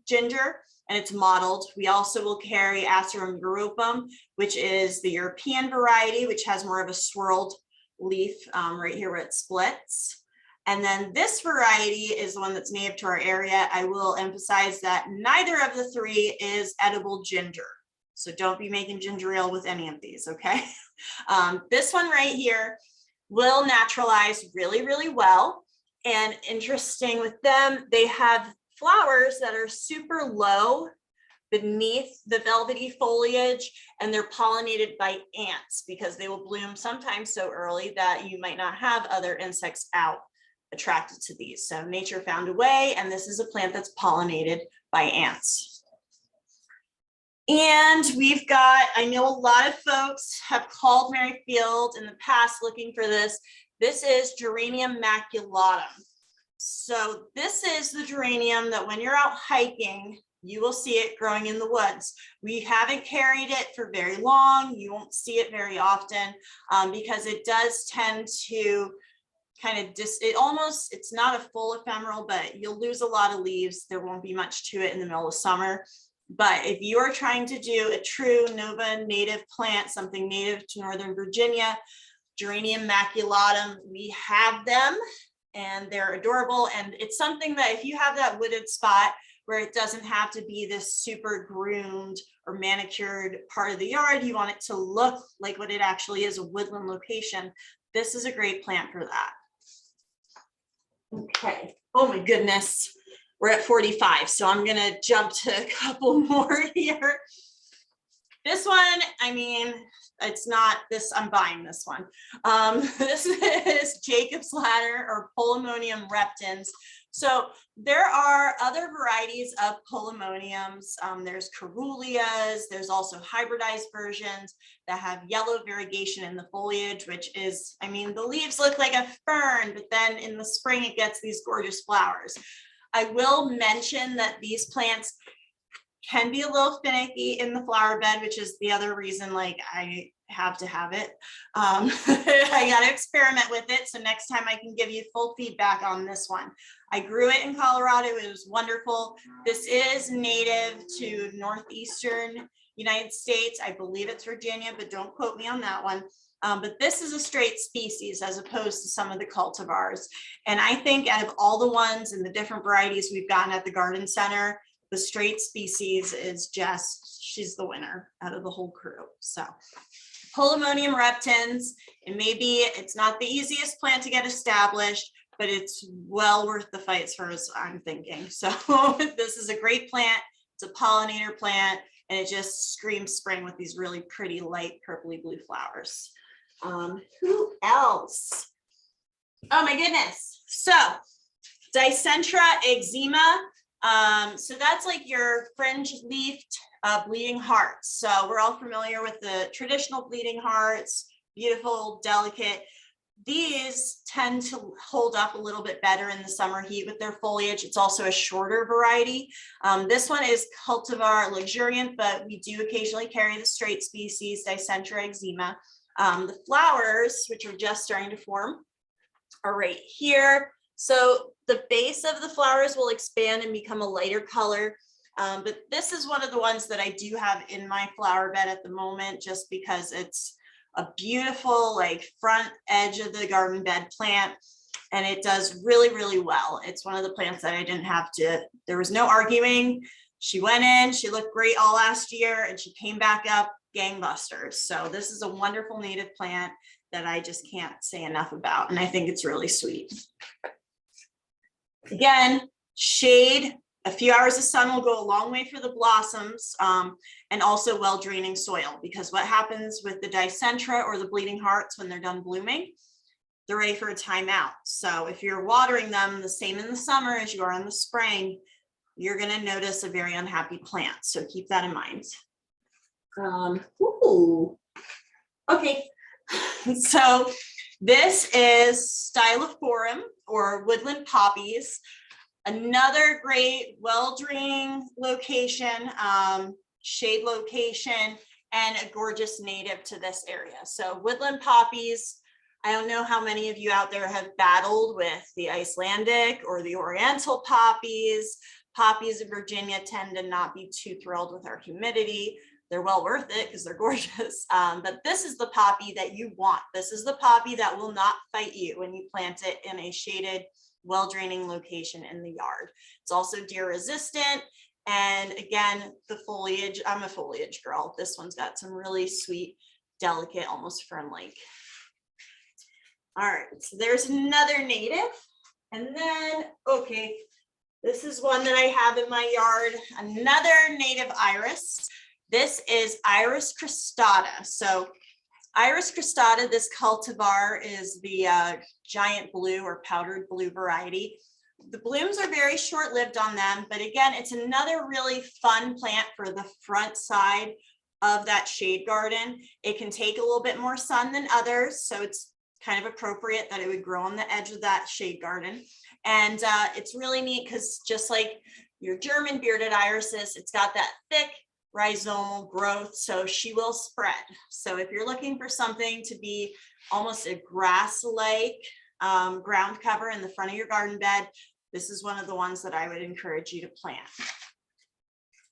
ginger, and it's mottled. We also will carry Asarum europum, which is the European variety, which has more of a swirled leaf right here where it splits. And then this variety is the one that's native to our area. I will emphasize that neither of the three is edible ginger. So don't be making ginger ale with any of these, okay? This one right here, will naturalize really, really well. And interesting with them, they have flowers that are super low beneath the velvety foliage, and they're pollinated by ants because they will bloom sometimes so early that you might not have other insects out attracted to these. So nature found a way, and this is a plant that's pollinated by ants. And we've got, I know a lot of folks have called Merrifield in the past looking for this. This is Geranium maculatum. So this is the geranium that when you're out hiking, you will see it growing in the woods. We haven't carried it for very long. You won't see it very often because it does tend to kind of it's not a full ephemeral, but you'll lose a lot of leaves. There won't be much to it in the middle of summer. But if you are trying to do a true Nova native plant, something native to Northern Virginia, Geranium maculatum, we have them and they're adorable. And it's something that if you have that wooded spot where it doesn't have to be this super groomed or manicured part of the yard, you want it to look like what it actually is, a woodland location. This is a great plant for that. Okay, oh my goodness, we're at 45, so I'm gonna jump to a couple more here. This one, I mean, it's not this, I'm buying this one. This is Jacob's Ladder or Polymonium reptins. So there are other varieties of polymoniums. There's carulias, there's also hybridized versions that have yellow variegation in the foliage, which is, I mean, the leaves look like a fern, but then in the spring it gets these gorgeous flowers. I will mention that these plants can be a little finicky in the flower bed, which is the other reason like I have to have it. I got to experiment with it. So next time I can give you full feedback on this one. I grew it in Colorado. It was wonderful. This is native to northeastern United States. I believe it's Virginia, but don't quote me on that one. But this is a straight species as opposed to some of the cultivars. And I think out of all the ones and the different varieties we've gotten at the garden center, the straight species is just, she's the winner out of the whole crew. So Polymonium reptins, it may be, it's not the easiest plant to get established, but it's well worth the fight as far as I'm thinking. So this is a great plant. It's a pollinator plant, and it just screams spring with these really pretty light purpley blue flowers. Who else? Oh my goodness. So Dicentra eczema. So that's like your fringe-leafed bleeding hearts. So we're all familiar with the traditional bleeding hearts, beautiful, delicate. These tend to hold up a little bit better in the summer heat with their foliage. It's also a shorter variety. This one is cultivar luxuriant, but we do occasionally carry the straight species, Dicentra eczema. The flowers, which are just starting to form, are right here. So the base of the flowers will expand and become a lighter color. But this is one of the ones that I do have in my flower bed at the moment, just because it's a beautiful like front edge of the garden bed plant. And it does really, really well. It's one of the plants that I didn't have to, there was no arguing. She went in, she looked great all last year, and she came back up gangbusters. So this is a wonderful native plant that I just can't say enough about. And I think it's really sweet. Again, shade, a few hours of sun will go a long way for the blossoms, and also well draining soil, because what happens with the Dicentra or the bleeding hearts when they're done blooming, they're ready for a timeout. So if you're watering them the same in the summer as you are in the spring, you're going to notice a very unhappy plant. So keep that in mind. Okay, so this is Stylophorum or woodland poppies. Another great well-draining location, shade location, and a gorgeous native to this area. So woodland poppies, I don't know how many of you out there have battled with the Icelandic or the Oriental poppies. Poppies in Virginia tend to not be too thrilled with our humidity. They're well worth it because they're gorgeous. But this is the poppy that you want. This is the poppy that will not fight you when you plant it in a shaded, well-draining location in the yard. It's also deer resistant. And again, the foliage, I'm a foliage girl. This one's got some really sweet, delicate, almost fern-like. All right, so there's another native. And then, okay, this is one that I have in my yard, another native iris. This is Iriscristada. So Iriscristada, this cultivar is the giant blue or powdered blue variety. The blooms are very short-lived on them, but again, it's another really fun plant for the front side of that shade garden. It can take a little bit more sun than others, so it's kind of appropriate that it would grow on the edge of that shade garden. And it's really neat because just like your German bearded irises, it's got that thick rhizomal growth, so she will spread. So if you're looking for something to be almost a grass-like ground cover in the front of your garden bed, this is one of the ones that I would encourage you to plant.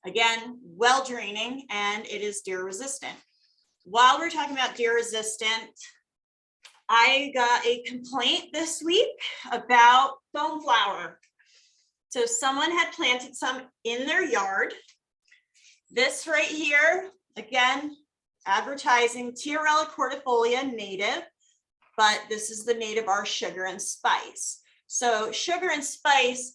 Again, well draining, and it is deer resistant. While we're talking about deer resistant, I got a complaint this week about foam flower. So someone had planted some in their yard. This right here, again, advertising Tiarella cordifolia native, but this is the native R sugar and spice. So sugar and spice,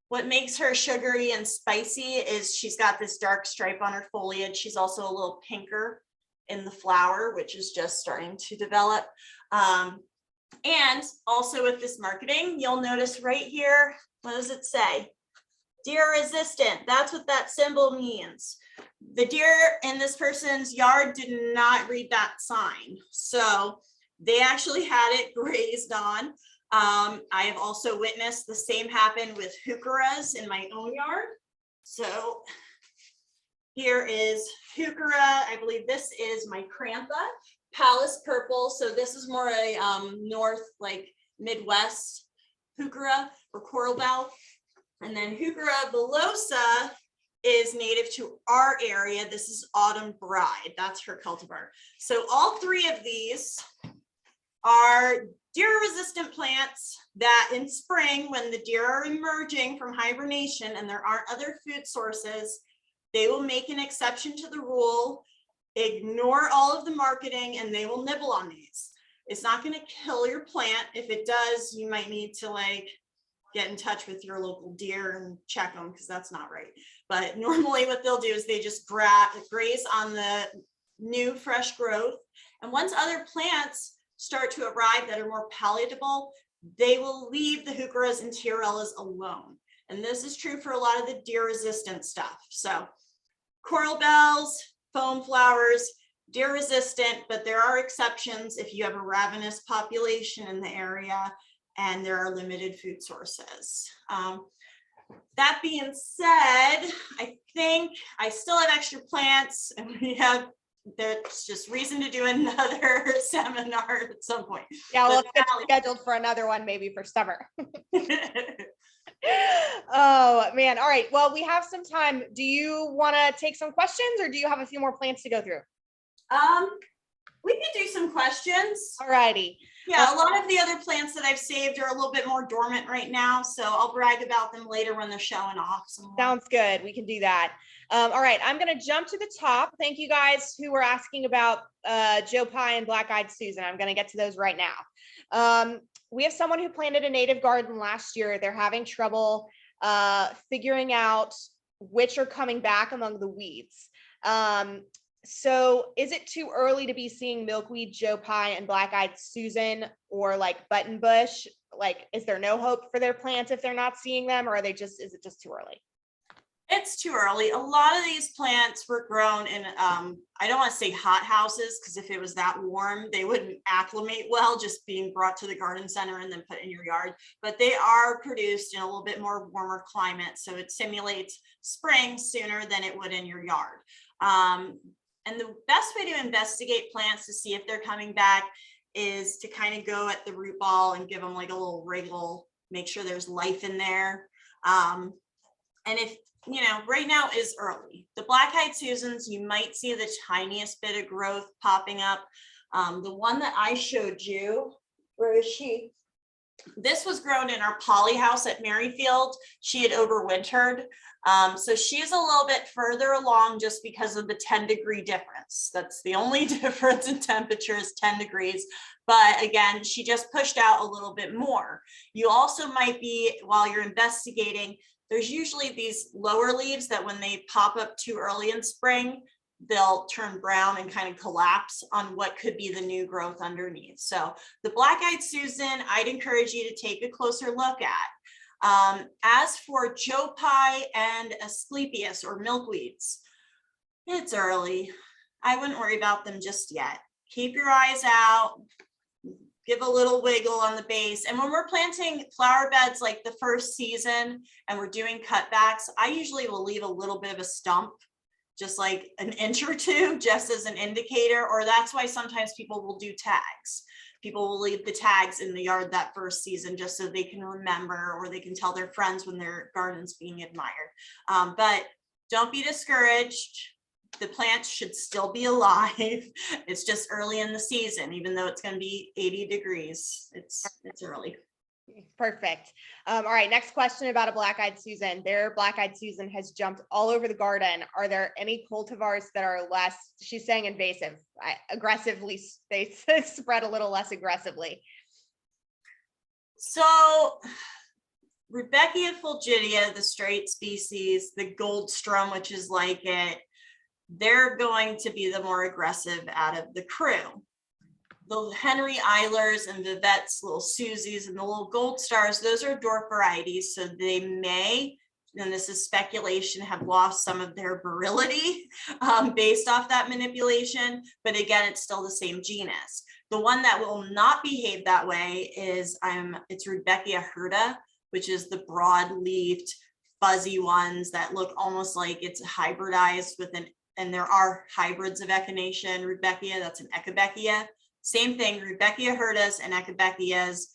what makes her sugary and spicy is she's got this dark stripe on her foliage. She's also a little pinker in the flower, which is just starting to develop. And also with this marketing, you'll notice right here, what does it say? Deer resistant, that's what that symbol means. The deer in this person's yard did not read that sign. So they actually had it grazed on. I have also witnessed the same happen with Heucheras in my own yard. So here is Heuchera. I believe this is Micrantha, Palace purple. So this is more a north, like Midwest Heuchera or coral bell. And then Heuchera villosa is native to our area. This is Autumn Bride. That's her cultivar. So all three of these are deer resistant plants that in spring, when the deer are emerging from hibernation and there aren't other food sources, they will make an exception to the rule, ignore all of the marketing, and they will nibble on these. It's not going to kill your plant. If it does, you might need to like get in touch with your local deer and check them, because that's not right. But normally what they'll do is they just graze on the new fresh growth. And once other plants start to arrive that are more palatable, they will leave the Heucheras and Tiarellas alone. And this is true for a lot of the deer resistant stuff. So coral bells, foam flowers, deer resistant, but there are exceptions if you have a ravenous population in the area and there are limited food sources. That being said, I think I still have extra plants, and there's just reason to do another seminar at some point. Yeah, well, let's get scheduled for another one, maybe for summer. Oh man. All right. Well, we have some time. Do you want to take some questions, or do you have a few more plants to go through? We can do some questions. All righty. Yeah, a lot of the other plants that I've saved are a little bit more dormant right now, so I'll brag about them later when they're showing off. Sounds good. We can do that. All right, I'm going to jump to the top. Thank you guys who were asking about Joe Pye and BlackEyed Susan. I'm going to get to those right now. We have someone who planted a native garden last year. They're having trouble figuring out which are coming back among the weeds. So is it too early to be seeing milkweed, Joe Pye, and BlackEyed Susan, or like buttonbush? Like, is there no hope for their plants if they're not seeing them, or is it just too early? It's too early. A lot of these plants were grown in, I don't want to say hot houses, because if it was that warm, they wouldn't acclimate well, just being brought to the garden center and then put in your yard. But they are produced in a little bit more warmer climate, so it simulates spring sooner than it would in your yard. And the best way to investigate plants to see if they're coming back is to kind of go at the root ball and give them like a little wriggle, make sure there's life in there. And if, you know, right now is early. The BlackEyed Susans, you might see the tiniest bit of growth popping up. The one that I showed you, where is she? This was grown in our poly house at Maryfield. She had overwintered. So she's a little bit further along just because of the 10-degree difference. That's the only difference in temperature is 10 degrees. But again, she just pushed out a little bit more. You also might be, while you're investigating, there's usually these lower leaves that when they pop up too early in spring, they'll turn brown and kind of collapse on what could be the new growth underneath. So the Black-Eyed Susan, I'd encourage you to take a closer look at. As for Joe Pye and Asclepias or milkweeds, it's early. I wouldn't worry about them just yet. Keep your eyes out, give a little wiggle on the base. And when we're planting flower beds like the first season and we're doing cutbacks, I usually will leave a little bit of a stump, just like an inch or two, just as an indicator, or that's why sometimes people will do tags. People will leave the tags in the yard that first season just so they can remember, or they can tell their friends when their garden's being admired. But don't be discouraged. The plants should still be alive. It's just early in the season, even though it's going to be 80 degrees. It's early. Perfect. All right, next question about a Black-Eyed Susan. Their Black-Eyed Susan has jumped all over the garden. Are there any cultivars that are less, she's saying invasive, aggressively, they spread a little less aggressively? So Rudbeckia Fulgidia, the straight species, the Goldstrom, which is like it, they're going to be the more aggressive out of the crew. The Henry Eilers and Vivette's, little Susies, and the little Gold Stars, those are dwarf varieties, so they may, and this is speculation, have lost some of their virility based off that manipulation, but again, it's still the same genus. The one that will not behave that way is, it's Rudbeckia Fulgidia, which is the broad-leaved, fuzzy ones that look almost like it's hybridized with and there are hybrids of Echinacea and Rudbeckia, that's an Echinacea. Same thing, Rudbeckia Fulgidias and Echinaceias.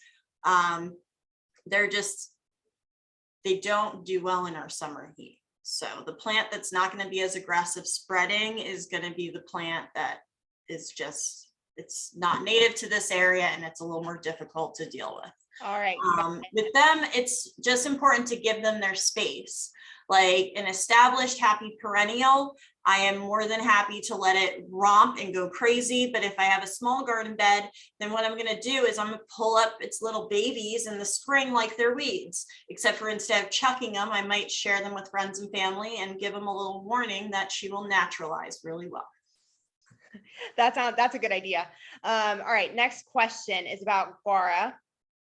They don't do well in our summer heat. So the plant that's not going to be as aggressive spreading is going to be the plant that is just, it's not native to this area and it's a little more difficult to deal with. All right. With them, it's just important to give them their space. Like an established happy perennial, I am more than happy to let it romp and go crazy. But if I have a small garden bed, then what I'm going to do is I'm going to pull up its little babies in the spring like they're weeds, except for instead of chucking them, I might share them with friends and family and give them a little warning that she will naturalize really well. That's a good idea. All right, next question is about Gora.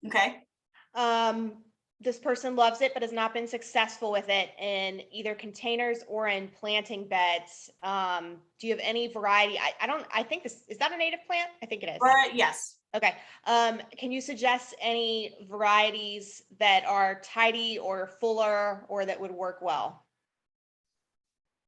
Okay. This person loves it, but has not been successful with it in either containers or in planting beds. Do you have any variety? I think is that a native plant? I think it is. Yes. Okay. Can you suggest any varieties that are tidy or fuller or that would work well?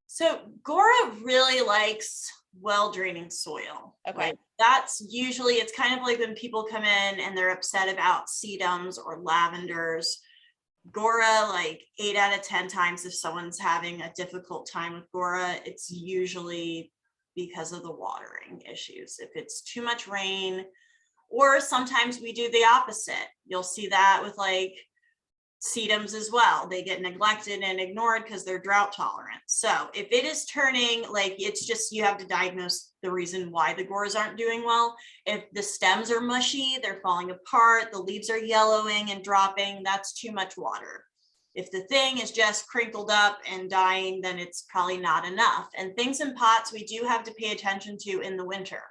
So Gora really likes well-draining soil. Okay. Like that's usually, it's kind of like when people come in and they're upset about sedums or lavenders. Gora, like 8 out of 10 times, if someone's having a difficult time with Gora, it's usually because of the watering issues. If it's too much rain, or sometimes we do the opposite. You'll see that with like sedums as well. They get neglected and ignored because they're drought tolerant. So if it is turning, like it's just, you have to diagnose the reason why the Goras aren't doing well. If the stems are mushy, they're falling apart, the leaves are yellowing and dropping, that's too much water. If the thing is just crinkled up and dying, then it's probably not enough. And things in pots we do have to pay attention to in the winter.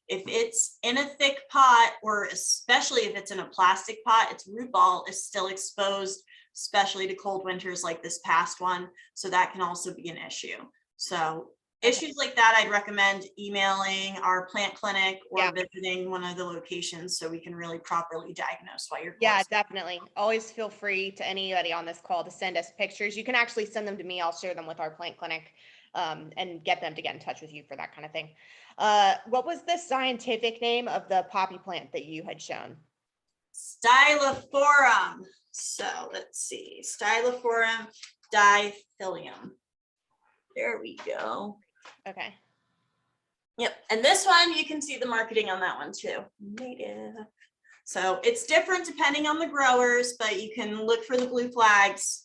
If it's in a thick pot, or especially if it's in a plastic pot, its root ball is still exposed, especially to cold winters like this past one. So that can also be an issue. So issues like that, I'd recommend emailing our plant clinic or visiting one of the locations so we can really properly diagnose why you're. Yeah, definitely. Always feel free to anybody on this call to send us pictures. You can actually send them to me. I'll share them with our plant clinic and get them to get in touch with you for that kind of thing. What was the scientific name of the poppy plant that you had shown? Stylophorum. So let's see, Stylophorum diphylium. There we go. Okay. Yep, and this one, you can see the marketing on that one too. Native. So it's different depending on the growers, but you can look for the blue flags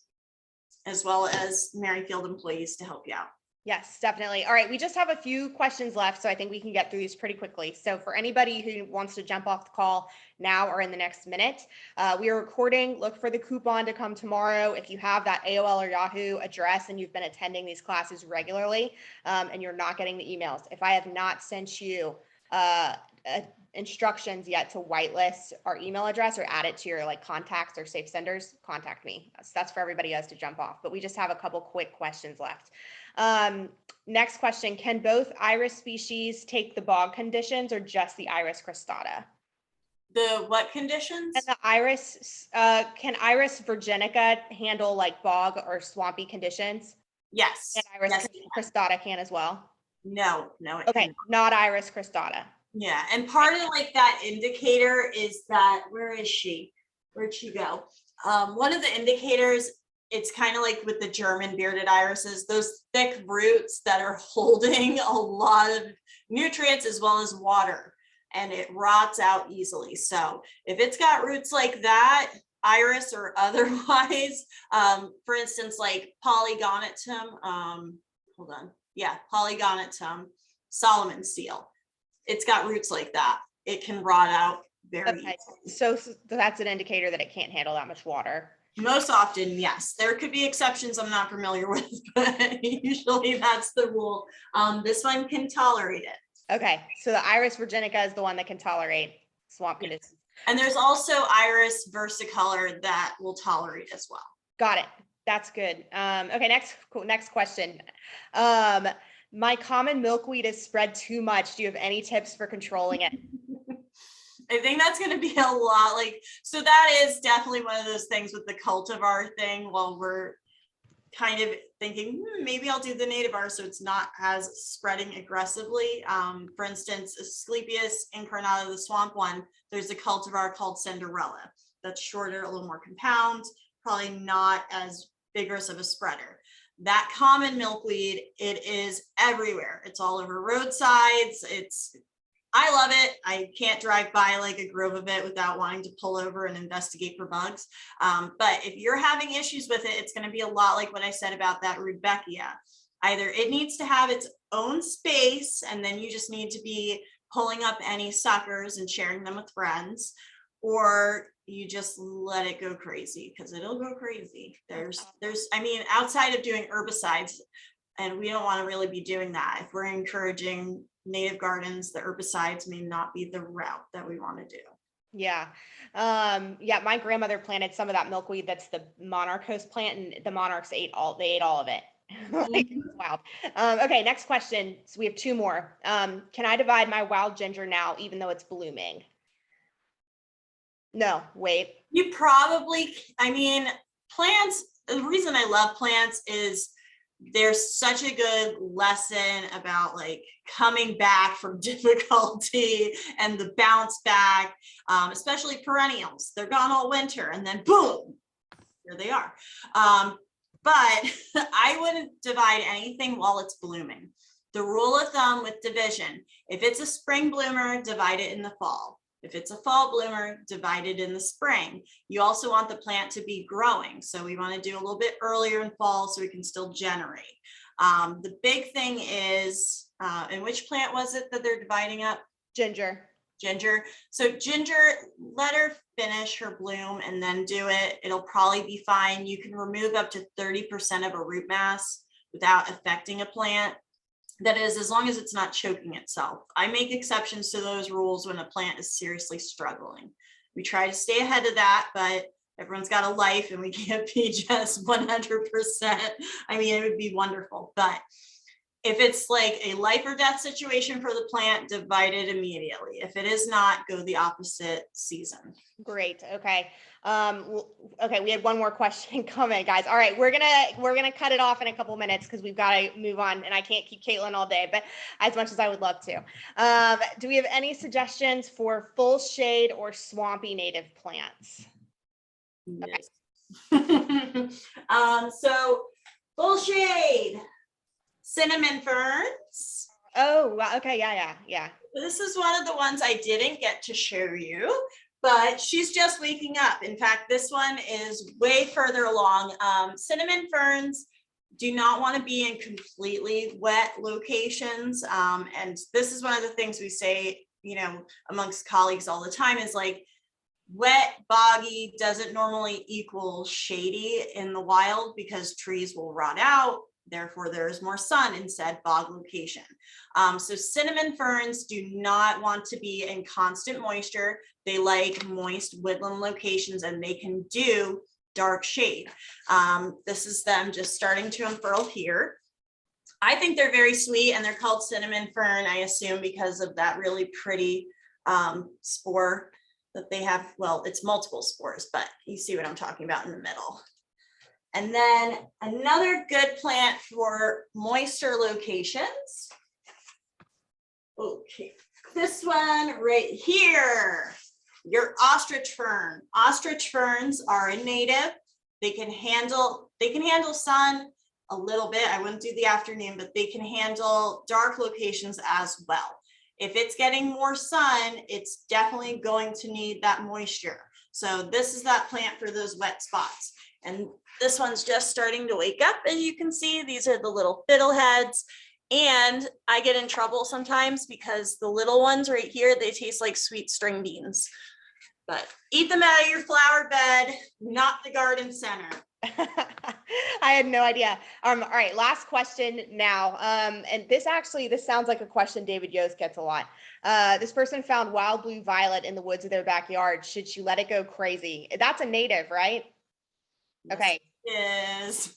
as well as Merrifield employees to help you out. Yes, definitely. All right, we just have a few questions left, so I think we can get through these pretty quickly. So for anybody who wants to jump off the call now or in the next minute, we are recording. Look for the coupon to come tomorrow. If you have that AOL or Yahoo address and you've been attending these classes regularly, and you're not getting the emails, if I have not sent you instructions yet to whitelist our email address or add it to your like contacts or safe senders, contact me. That's for everybody else to jump off, but we just have a couple quick questions left. Next question, can both iris species take the bog conditions or just the Iriscristada? The what conditions? And the iris, can Iris Virginica handle like bog or swampy conditions? Yes. And Iris Cristata can as well? No. Okay, cannot. Not Iriscristada. Yeah, and part of like that indicator is that, where is she? Where'd she go? One of the indicators, it's kind of like with the German bearded irises, those thick roots that are holding a lot of nutrients as well as water, and it rots out easily. So if it's got roots like that, iris or otherwise, for instance, like Polygonitum, hold on, yeah, Polygonitum, Solomon seal. It's got roots like that. It can rot out very easily. So that's an indicator that it can't handle that much water. Most often, yes. There could be exceptions I'm not familiar with, but usually that's the rule. This one can tolerate it. Okay, so the Iris Virginica is the one that can tolerate swamp conditions. And there's also Iris versicolor that will tolerate as well. Got it. That's good. Okay, next question. My common milkweed is spread too much. Do you have any tips for controlling it? I think that's going to be a lot like, so that is definitely one of those things with the cultivar thing. While we're kind of thinking, maybe I'll do the nativar so it's not as spreading aggressively. For instance, Asclepias Incarnata, the swamp one, there's a cultivar called Cinderella that's shorter, a little more compound, probably not as vigorous of a spreader. That common milkweed, it is everywhere. It's all over roadsides. I love it. I can't drive by like a grove of it without wanting to pull over and investigate for bugs. But if you're having issues with it, it's going to be a lot like what I said about that Rudbeckia. Either it needs to have its own space, and then you just need to be pulling up any suckers and sharing them with friends, or you just let it go crazy, because it'll go crazy. I mean, outside of doing herbicides, and we don't want to really be doing that. If we're encouraging native gardens, the herbicides may not be the route that we want to do. Yeah. Yeah, my grandmother planted some of that milkweed that's the monarch host plant, and the monarchs ate all of it. Like, it was wild. Okay, next question. So we have two more. Can I divide my wild ginger now, even though it's blooming? No, wait. You probably, I mean, plants, the reason I love plants is there's such a good lesson about like coming back from difficulty and the bounce back, especially perennials. They're gone all winter and then boom, here they are. But I wouldn't divide anything while it's blooming. The rule of thumb with division, if it's a spring bloomer, divide it in the fall. If it's a fall bloomer, divide it in the spring. You also want the plant to be growing. So we want to do a little bit earlier in fall so we can still generate. The big thing is, and which plant was it that they're dividing up? Ginger. So ginger, let her finish her bloom and then do it. It'll probably be fine. You can remove up to 30% of a root mass without affecting a plant. That is, as long as it's not choking itself. I make exceptions to those rules when a plant is seriously struggling. We try to stay ahead of that, but everyone's got a life and we can't be just 100%. I mean, it would be wonderful, but if it's like a life or death situation for the plant, divide it immediately. If it is not, go the opposite season. Great. Okay. Okay. We had one more question coming, guys. All right. We're going to cut it off in a couple minutes because we've got to move on, and I can't keep Caitlin all day, but as much as I would love to. Do we have any suggestions for full shade or swampy native plants? Yes. Okay. So full shade, cinnamon ferns. Oh, wow. Okay. Yeah. This is one of the ones I didn't get to show you. but she's just waking up. In fact, this one is way further along. Cinnamon ferns do not want to be in completely wet locations. And this is one of the things we say, you know, amongst colleagues all the time is like, wet, boggy doesn't normally equal shady in the wild because trees will rot out. Therefore, there is more sun in said bog location. So cinnamon ferns do not want to be in constant moisture. They like moist woodland locations and they can do dark shade. This is them just starting to unfurl here. I think they're very sweet and they're called cinnamon fern, I assume, because of that really pretty spore that they have. Well, it's multiple spores, but you see what I'm talking about in the middle. And then another good plant for moisture locations. Okay, this one right here, your ostrich fern. Ostrich ferns are a native. They can handle sun a little bit. I wouldn't do the afternoon, but they can handle dark locations as well. If it's getting more sun, it's definitely going to need that moisture. So this is that plant for those wet spots. And this one's just starting to wake up. As you can see, these are the little fiddleheads. And I get in trouble sometimes because the little ones right here, they taste like sweet string beans. But eat them out of your flower bed, not the garden center. I had no idea. All right, last question now. And this sounds like a question David Yost gets a lot. This person found wild blue violet in the woods of their backyard. Should she let it go crazy? That's a native, right? Okay. Yes.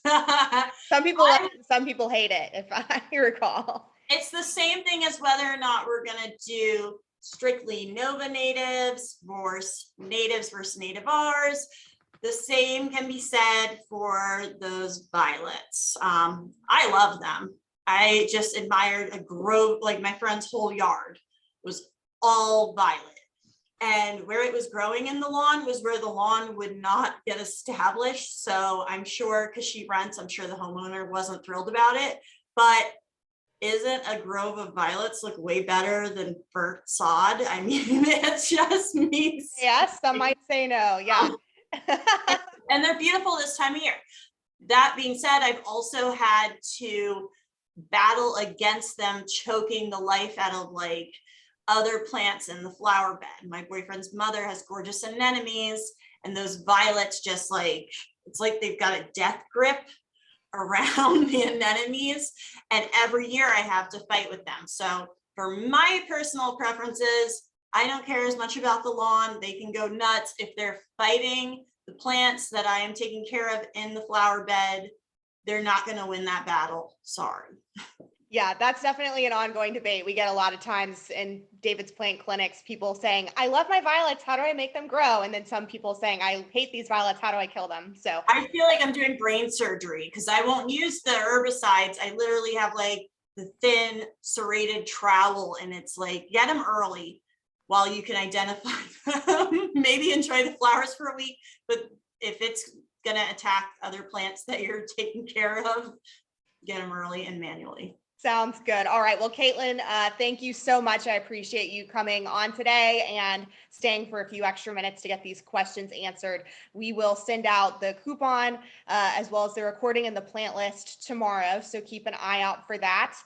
Some people like it, some people hate it, if I recall. It's the same thing as whether or not we're going to do strictly Nova natives versus nativars. The same can be said for those violets. I love them. I just admired a grove, like my friend's whole yard was all violet. And where it was growing in the lawn was where the lawn would not get established. So I'm sure, because she rents, I'm sure the homeowner wasn't thrilled about it. But isn't a grove of violets look way better than burnt sod? I mean, it's just me. Yes, some might say no. Yeah. And they're beautiful this time of year. That being said, I've also had to battle against them choking the life out of like other plants in the flower bed. My boyfriend's mother has gorgeous anemones, and those violets just like, it's like they've got a death grip around the anemones, and every year I have to fight with them. So for my personal preferences, I don't care as much about the lawn. They can go nuts. If they're fighting the plants that I am taking care of in the flower bed, they're not going to win that battle. Sorry. Yeah, that's definitely an ongoing debate. We get a lot of times in David's plant clinics, people saying, I love my violets. How do I make them grow? And then some people saying, I hate these violets. How do I kill them? So I feel like I'm doing brain surgery because I won't use the herbicides. I literally have like the thin serrated trowel, and it's like, get them early while you can identify them, maybe enjoy the flowers for a week. But if it's going to attack other plants that you're taking care of, get them early and manually. Sounds good. All right. Well, Caitlin, thank you so much. I appreciate you coming on today and staying for a few extra minutes to get these questions answered. We will send out the coupon as well as the recording and the plant list tomorrow. So keep an eye out for that.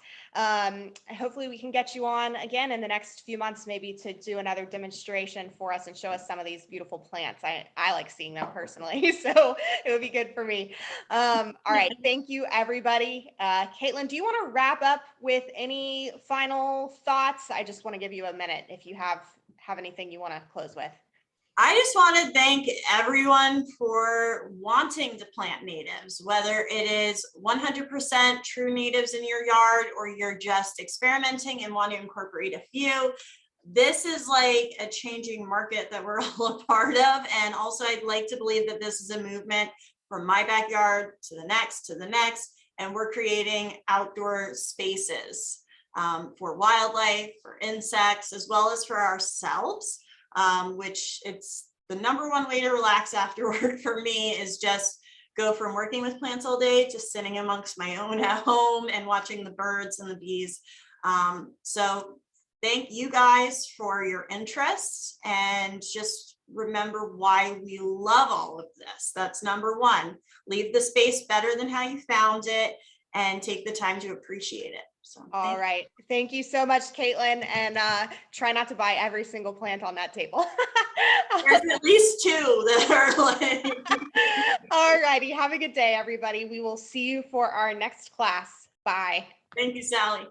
Hopefully we can get you on again in the next few months, maybe to do another demonstration for us and show us some of these beautiful plants. I like seeing them personally, so it would be good for me. All right. Thank you, everybody. Caitlin, do you want to wrap up with any final thoughts? I just want to give you a minute if you have anything you want to close with. I just want to thank everyone for wanting to plant natives, whether it is 100% true natives in your yard or you're just experimenting and want to incorporate a few. This is like a changing market that we're all a part of. And also, I'd like to believe that this is a movement from my backyard to the next, and we're creating outdoor spaces for wildlife, for insects, as well as for ourselves. Which it's the number one way to relax afterward for me is just go from working with plants all day to sitting amongst my own at home and watching the birds and the bees. So thank you guys for your interest, and just remember why we love all of this. That's number one. Leave the space better than how you found it, and take the time to appreciate it. So, all right. Thank you so much, Caitlin. And try not to buy every single plant on that table. There's at least two that are like. All righty. Have a good day, everybody. We will see you for our next class. Bye. Thank you, Sally.